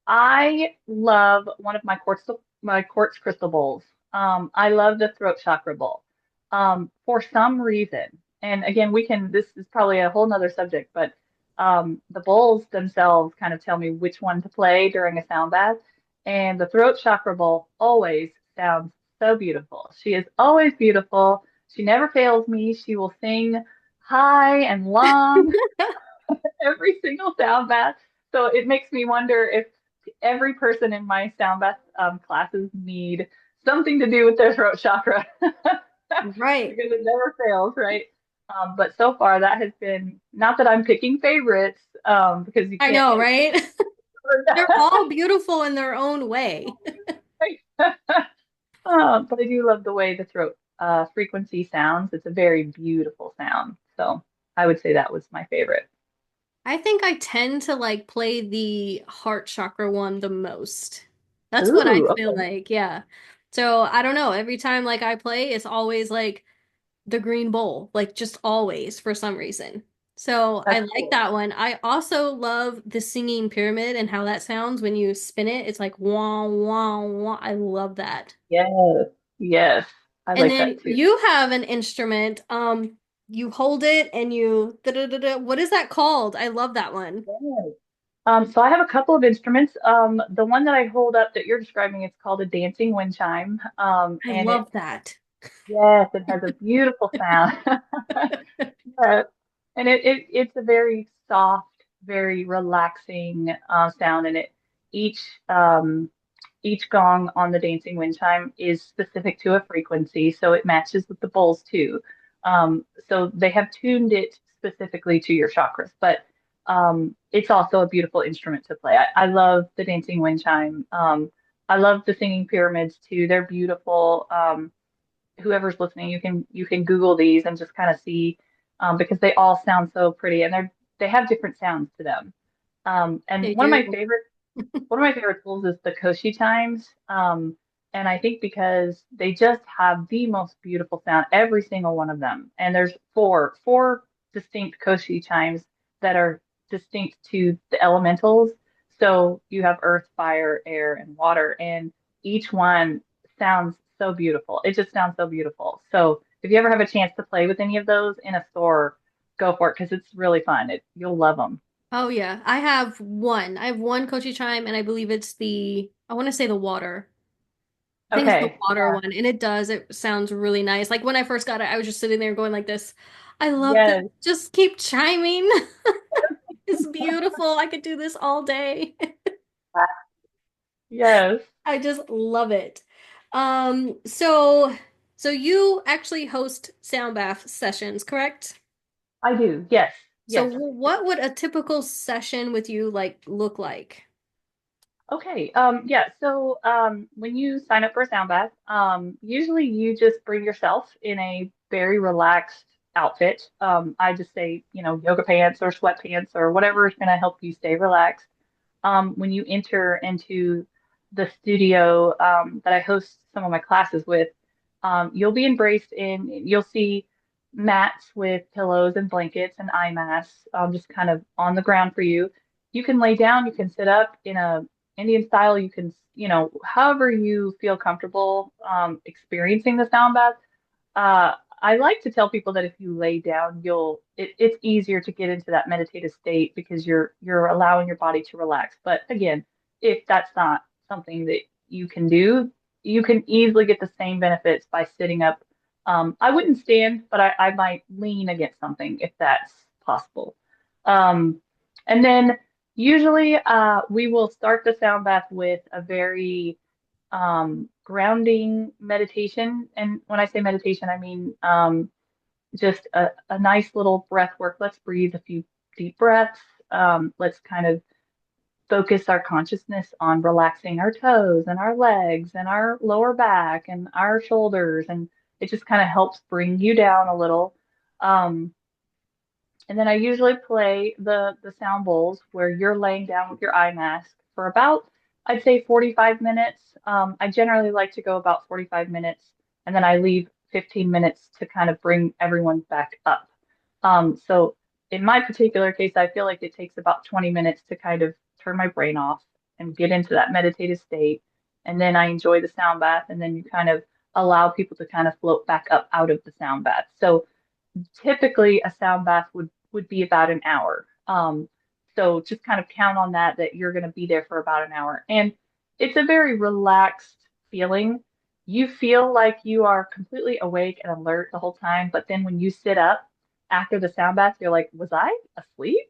I love one of my quartz crystal bowls. I love the throat chakra bowl. For some reason, and again, this is probably a whole nother subject, but the bowls themselves kind of tell me which one to play during a sound bath. And the throat chakra bowl always sounds so beautiful. She is always beautiful. She never fails me. She will sing high and long every single sound bath. So it makes me wonder if every person in my sound bath classes need something to do with their throat chakra Right. because it never fails, right? But so far, that has been not that I'm picking favorites because you I can't know, pick. right? They're all beautiful in their own way. But I do love the way the throat frequency sounds. It's a very beautiful sound. So I would say that was my favorite. I think I tend to like play the heart chakra one the most. That's what I Ooh, feel okay. like, yeah. So I don't know. Every time like I play, it's always like the green bowl, like just always for some reason. So I That's like cool. that one. I also love the singing pyramid and how that sounds when you spin it. It's like wah wah wah. I love that. Yes, yes. I And like then that too. you have an instrument. You hold it and you da da da da. What is that called? I love that one. Yes. So I have a couple of instruments. The one that I hold up that you're describing, it's called a dancing wind chime. I And it, love that. yes, it has a beautiful sound. Yeah. And it's a very soft, very relaxing sound, and it each um, each gong on the dancing wind chime is specific to a frequency, so it matches with the bowls too. So they have tuned it specifically to your chakras, but it's also a beautiful instrument to play. I love the dancing wind chime. I love the singing pyramids too. They're beautiful. Whoever's listening, you can Google these and just kind of see because they all sound so pretty and they have different sounds to them. And They do. one of my favorite tools is the Koshi chimes. And I think because they just have the most beautiful sound, every single one of them. And there's four distinct Koshi chimes that are distinct to the elementals. So you have earth, fire, air, and water, and each one sounds so beautiful. It just sounds so beautiful. So if you ever have a chance to play with any of those in a store, go for it because it's really fun. You'll love them. Oh yeah, I have one. I have one Kochi chime, and I believe it's I want to say the water. I think it's the Okay. water Yeah. one, and it does. It sounds really nice. Like when I first got it, I was just sitting there going like this. I love this. Yes. Just keep chiming. It's beautiful. I could do this all day. Yes. I just love it. So you actually host sound bath sessions, correct? I do. Yes. So Yes. what would a typical session with you like look like? Okay. Yeah. So when you sign up for a sound bath, usually you just bring yourself in a very relaxed outfit. I just say, yoga pants or sweatpants or whatever is going to help you stay relaxed. When you enter into the studio that I host some of my classes with, you'll be embraced you'll see mats with pillows and blankets and eye masks just kind of on the ground for you. You can lay down, you can sit up in a Indian style, you can, however you feel comfortable experiencing the sound bath. Uh, I like to tell people that if you lay down, it's easier to get into that meditative state because you're allowing your body to relax. But again, if that's not something that you can do, you can easily get the same benefits by sitting up. I wouldn't stand, but I might lean against something if that's possible. And then usually we will start the sound bath with a very grounding meditation. And when I say meditation, I mean just a nice little breath work. Let's breathe a few deep breaths. Let's kind of focus our consciousness on relaxing our toes and our legs and our lower back and our shoulders. And it just kind of helps bring you down a little. Um, and then I usually play the sound bowls where you're laying down with your eye mask for about, I'd say 45 minutes. I generally like to go about 45 minutes, and then I leave 15 minutes to kind of bring everyone back up. So in my particular case, I feel like it takes about 20 minutes to kind of turn my brain off and get into that meditative state. And then I enjoy the sound bath, and then you kind of allow people to kind of float back up out of the sound bath. So typically a sound bath would be about an hour. So just kind of count on that you're going to be there for about an hour. And it's a very relaxed feeling. You feel like you are completely awake and alert the whole time, but then when you sit up after the sound bath, you're like, was I asleep?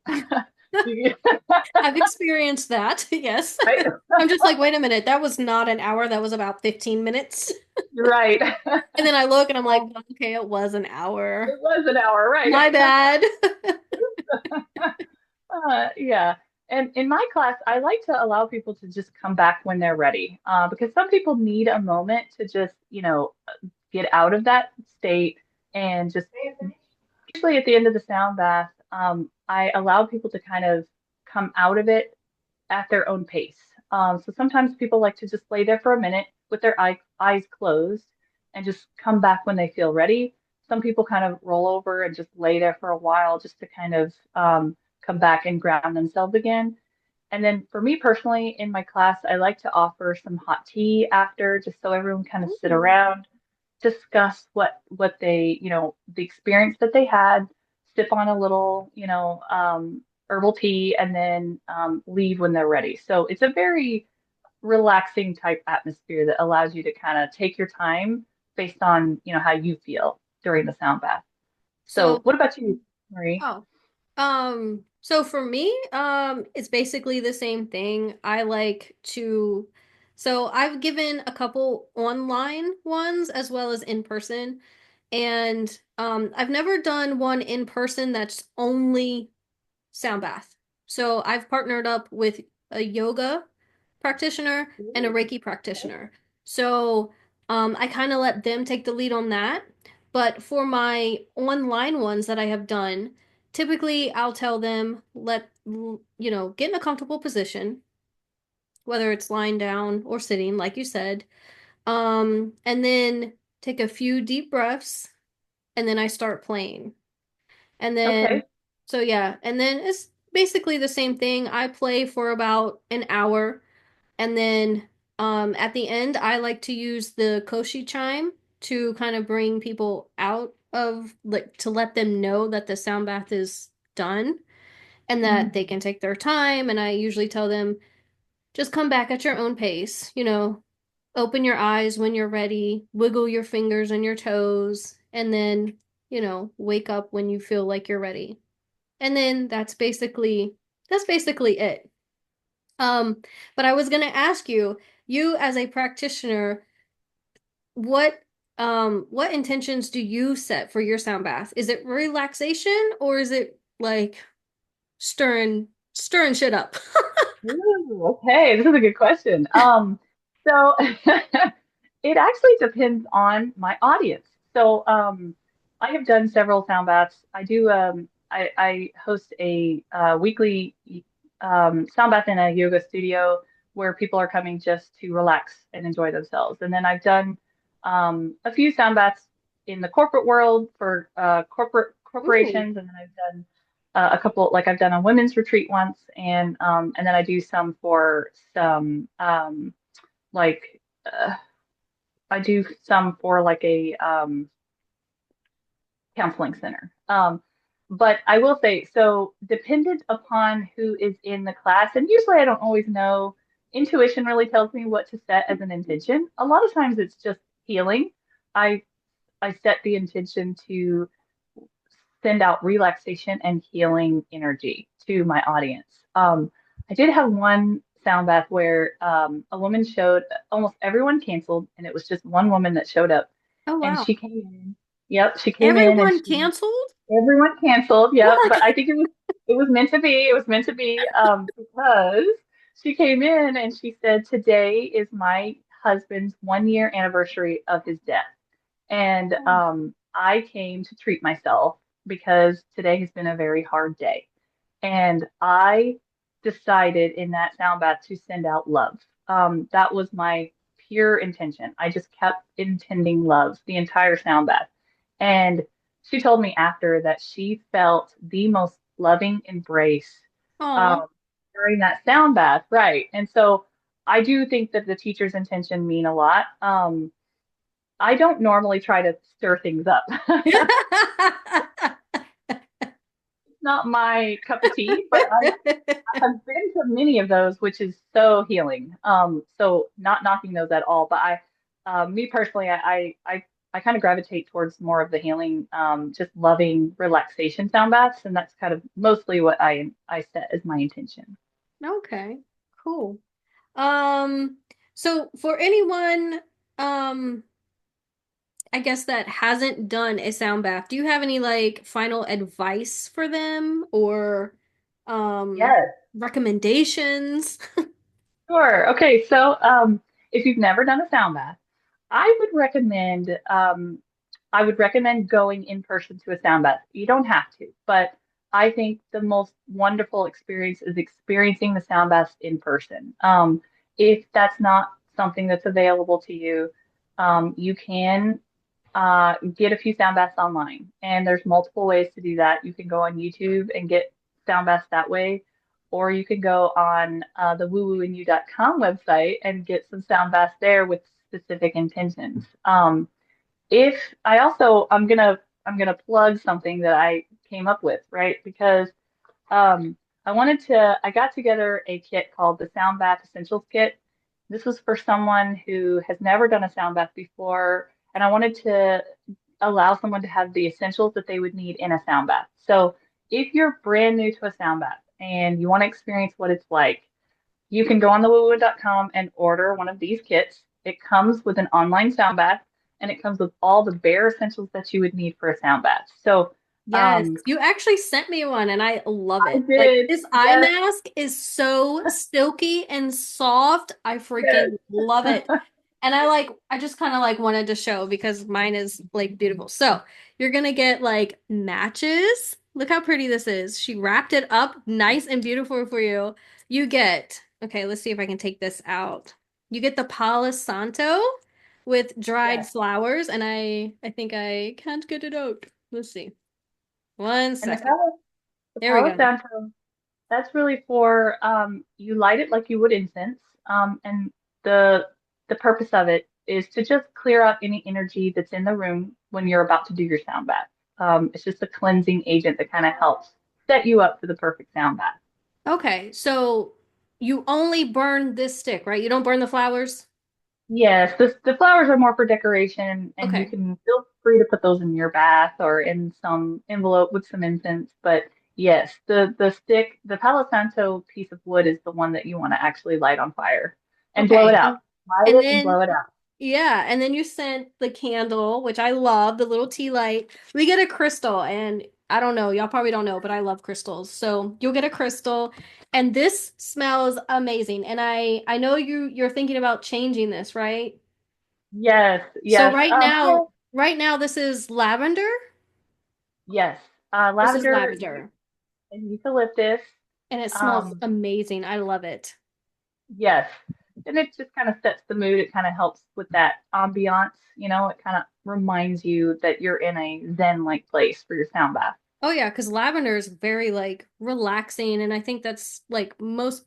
I've experienced that. Yes. Right? I'm just like, wait a minute, that was not an hour, that was about 15 minutes. Right. And then I look and I'm like, Um, okay, it was an hour. it was an hour, right? My bad. Yeah. And in my class, I like to allow people to just come back when they're ready, because some people need a moment to just, get out of that state and just usually at the end of the sound bath, I allow people to kind of come out of it at their own pace. So sometimes people like to just lay there for a minute with their eyes closed and just come back when they feel ready. Some people kind of roll over and just lay there for a while just to kind of come back and ground themselves again. And then for me personally, in my class, I like to offer some hot tea after, just so everyone kind of sit Ooh. around, discuss what they, the experience that they had, sip on a little, herbal tea, and then leave when they're ready. So it's a very relaxing type atmosphere that allows you to kind of take your time based on, how you feel during the sound bath. So So, what about you, Marie? oh, so for me, it's basically the same thing. I like to, so I've given a couple online ones as well as in person, and I've never done one in person that's only sound bath. So I've partnered up with a yoga practitioner and a Ooh, Reiki okay. practitioner. So I kind of let them take the lead on that. But for my online ones that I have done, typically I'll tell them, get in a comfortable position, whether it's lying down or sitting, like you said. And then take a few deep breaths, and then I start playing. And then, Okay. so yeah, and then it's basically the same thing. I play for about an hour, and then at the end, I like to use the Koshi chime to kind of bring people out of, like, to let them know that the sound bath is done and that they Mhm. can take their time. And I usually tell them, just come back at your own pace, open your eyes when you're ready, wiggle your fingers and your toes, and then, wake up when you feel like you're ready. And then that's basically it. Um, but I was gonna ask you, you as a practitioner, what what intentions do you set for your sound bath? Is it relaxation or is it like stirring shit up? Ooh, okay, this is a good question. So it actually depends on my audience. So I have done several sound baths. I host a weekly sound bath in a yoga studio where people are coming just to relax and enjoy themselves. And then I've done a few sound baths in the corporate world for Ooh. corporations, and then I've done a couple, like I've done a women's retreat once, and then I do some for some like I do some for like a counseling center. But I will say, so dependent upon who is in the class, and usually I don't always know. Intuition really tells me what to set as an intention. A lot of times it's just healing. I I set the intention to send out relaxation and healing energy to my audience. I did have one sound bath where a woman showed, almost everyone canceled, and it was just one woman that showed up. Oh And wow. she came in. Yep, she came in and Everyone she canceled? everyone canceled. Yep, What? but I think it was meant to be. It was meant to be because she came in and she said, "Today is my husband's 1 year anniversary of his death." And I came to treat myself because today has been a very hard day. And I decided in that sound bath to send out love. That was my pure intention. I just kept intending love the entire sound bath. And she told me after that she felt the most loving embrace Aw. um, during that sound bath. Right. And so I do think that the teacher's intention mean a lot. I don't normally try to stir things up. It's not my cup of tea, but I've been to many of those, which is so healing. So not knocking those at all, but me personally, I I kind of gravitate towards more of the healing, just loving relaxation sound baths, and that's kind of mostly what I set as my intention. Okay, cool. Um, so for anyone, um, I guess that hasn't done a sound bath, do you have any like final advice for them or um Yes. recommendations? Sure. Okay. So, if you've never done a sound bath, I would recommend, I would recommend going in person to a sound bath. You don't have to, but I think the most wonderful experience is experiencing the sound baths in person. If that's not something that's available to you, you can get a few sound baths online, and there's multiple ways to do that. You can go on YouTube and get sound baths that way, or you can go on the woowoondyou.com website and get some sound baths there with specific intentions. If I also I'm gonna plug something that I came up with, right? Because I got together a kit called the Sound Bath Essentials Kit. This was for someone who has never done a sound bath before, and I wanted to allow someone to have the essentials that they would need in a sound bath. So if you're brand new to a sound bath and you want to experience what it's like, you can go on the woo and order one of these kits. It comes with an online sound bath and it comes with all the bare essentials that you would need for a sound bath. So Yes, um, you actually sent me one and I love I it. Like did, this eye yes, mask is so silky and soft. I yes. freaking love it. And I just kind of like wanted to show because mine is like beautiful. So you're gonna get like matches. Look how pretty this is. She wrapped it up nice and beautiful for you. You get, okay, let's see if I can take this out. You get the Palo Santo with dried Yes. flowers, and I think I can't get it out. Let's see. One And second. The There we Palo go. Santo, that's really for you light it like you would incense. And the the purpose of it is to just clear out any energy that's in the room when you're about to do your sound bath. It's just a cleansing agent that kind of helps set you up for the perfect sound bath. Okay, so you only burn this stick, right? You don't burn the flowers? Yes, the flowers are more for decoration, and you Okay. can feel free to put those in your bath or in some envelope with some incense. But yes, the Palo Santo piece of wood is the one that you want to actually light on fire and blow it Okay. out. Light And it and then blow it out. yeah, and then you sent the candle, which I love, the little tea light. We get a crystal, and I don't know, y'all probably don't know, but I love crystals. So you'll get a crystal, and this smells amazing. And I know you're thinking about changing this, right? Yes, So yes. Well, right now this is lavender. yes. This is Lavender lavender, and eucalyptus. and it smells Um, amazing. I love it. yes. And it just kind of sets the mood. It kind of helps with that ambiance, it kind of reminds you that you're in a zen-like place for your sound bath. Oh yeah, because lavender is very like relaxing, and I think that's like most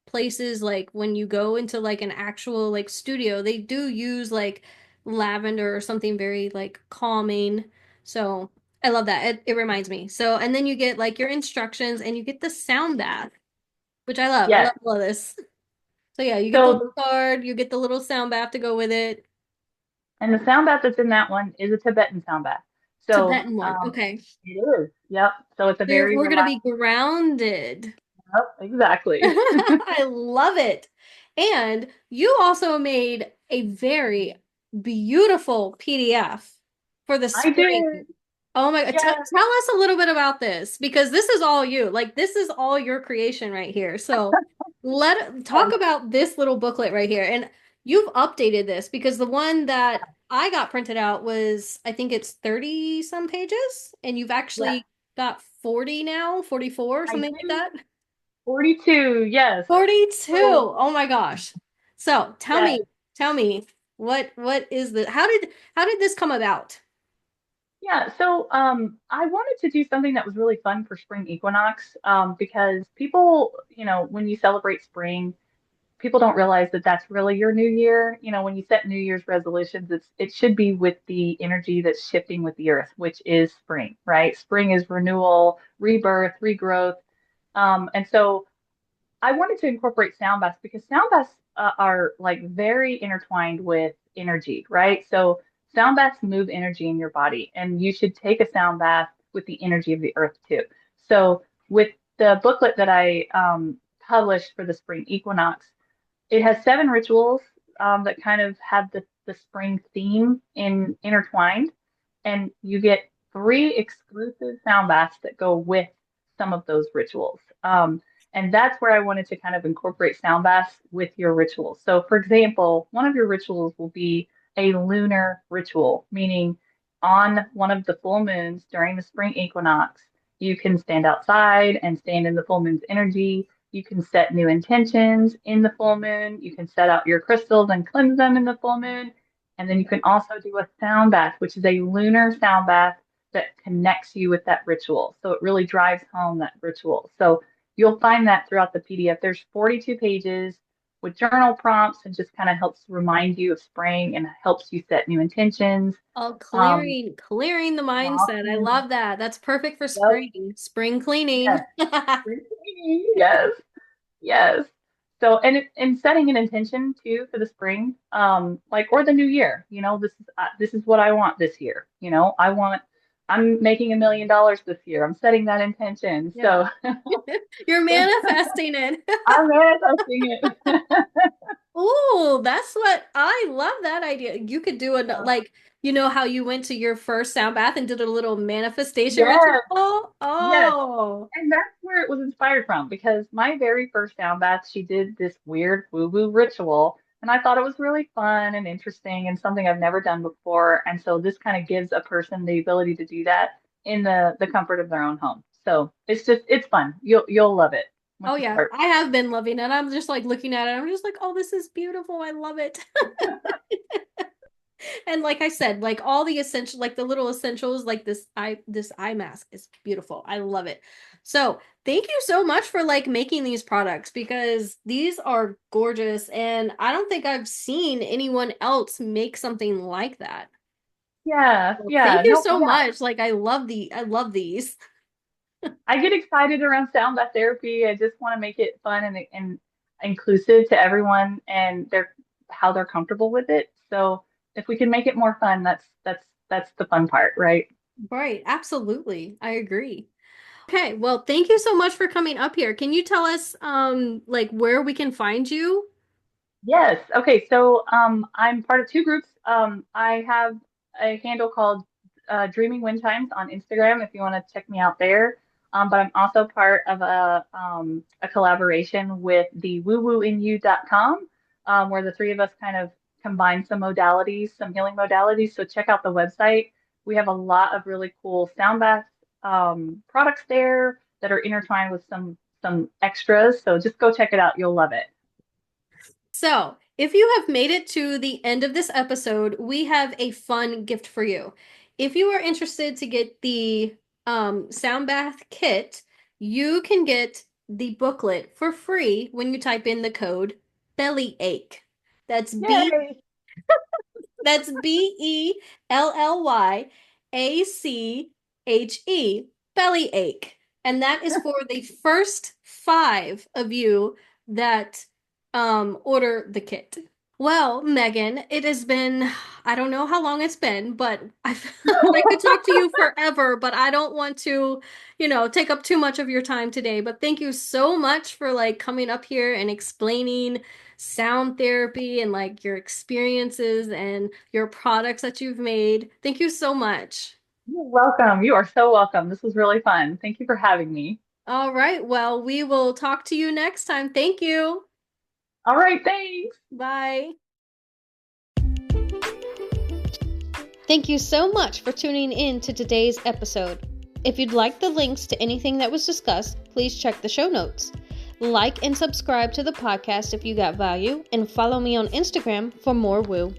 places like when you go into like an actual like studio, they do use like lavender or something very like calming. So I love that. It reminds me. So and then you get like your instructions and you get the sound bath, which I love. I love Yes. all of this. So yeah, you get the little So, card, you get the little sound bath to go with it. and the sound bath that's in that one is a Tibetan sound bath. So, Tibetan one. Okay. it is. Yep. So it's a very We're gonna be relaxing. grounded. Yep, exactly. I love it. And you also made a very beautiful PDF for the I spring. did. Oh my God. Yes. Tell us a little bit about this because this is all you. Like this is all your creation right here. So let talk about this little booklet right here. And you've updated this because the one that I got printed out was I think it's 30 some pages and you've Yes. actually got 40 now, 44, I something like do. that. 42. Yes. 42. So, Oh my gosh. So yes. tell me what is the how did this come about? Yeah, so I wanted to do something that was really fun for spring equinox because people, when you celebrate spring, people don't realize that that's really your new year. When you set New Year's resolutions, it should be with the energy that's shifting with the earth, which is spring, right? Spring is renewal, rebirth, regrowth. And so I wanted to incorporate sound baths because sound baths are like very intertwined with energy, right? So sound baths move energy in your body, and you should take a sound bath with the energy of the earth too. So with the booklet that I published for the spring equinox, it has 7 rituals that kind of have the spring theme intertwined, and you get 3 exclusive sound baths that go with some of those rituals. And that's where I wanted to kind of incorporate sound baths with your rituals. So, for example, one of your rituals will be a lunar ritual, meaning on one of the full moons during the spring equinox, you can stand outside and stand in the full moon's energy. You can set new intentions in the full moon. You can set out your crystals and cleanse them in the full moon. And then you can also do a sound bath, which is a lunar sound bath that connects you with that ritual. So it really drives home that ritual. So you'll find that throughout the PDF. There's 42 pages with journal prompts and just kind of helps remind you of spring and helps you set new intentions. Oh, Um, clearing the mindset. I walking, love that. That's perfect for yep, spring. Spring cleaning. yes, spring cleaning, yes. Yes. So, and setting an intention too for the spring, like or the new year. This is what I want this year. I'm making $1 million this year. I'm setting that intention. Yeah. So You're manifesting it. I'm manifesting it. Oh, that's what I love that idea. You could do Yeah. like, you know how you went to your first sound bath and did a little manifestation ritual? Yes, yes. Oh, And that's where it was inspired from because my very first sound bath, she did this weird woo-woo ritual. And I thought it was really fun and interesting and something I've never done before. And so this kind of gives a person the ability to do that in the comfort of their own home. So it's fun. You'll love it oh once you yeah. start. I have been loving it. I'm just like looking at it. I'm just like, oh, this is beautiful. I love it. And like I said, like all the essential, like the little essentials, like this eye mask is beautiful. I love it. So thank you so much for like making these products because these are gorgeous, and I don't think I've seen anyone else make something like that. Yeah, Well, thank yeah. you No, so yeah. much. Like I love these. I get excited around sound bath therapy. I just want to make it fun and inclusive to everyone and how they're comfortable with it. So if we can make it more fun, that's the fun part, right? Right, absolutely. I agree. Okay, well, thank you so much for coming up here. Can you tell us like where we can find you? Yes. Okay. So I'm part of 2 groups. I have a handle called Dreaming Wind Chimes on Instagram if you want to check me out there. But I'm also part of a collaboration with the woowooinu.com, where the 3 of us kind of combine some modalities, some healing modalities. So check out the website. We have a lot of really cool sound bath products there that are intertwined with some extras. So just go check it out. You'll love it. So, if you have made it to the end of this episode, we have a fun gift for you. If you are interested to get the sound bath kit, you can get the booklet for free when you type in the code bellyache. That's B Yay! that's BELLYACHE, bellyache. And that is for the first 5 of you that order the kit. Well, Megan, it has been, I don't know how long it's been, but I could talk to you forever, but I don't want to, take up too much of your time today. But thank you so much for like coming up here and explaining sound therapy and like your experiences and your products that you've made. Thank you so much. You're welcome. You are so welcome. This was really fun. Thank you for having me. All right, well, we will talk to you next time. Thank you. All right, thanks. Bye. Thank you so much for tuning in to today's episode. If you'd like the links to anything that was discussed, please check the show notes. Like and subscribe to the podcast if you got value, and follow me on Instagram for more woo.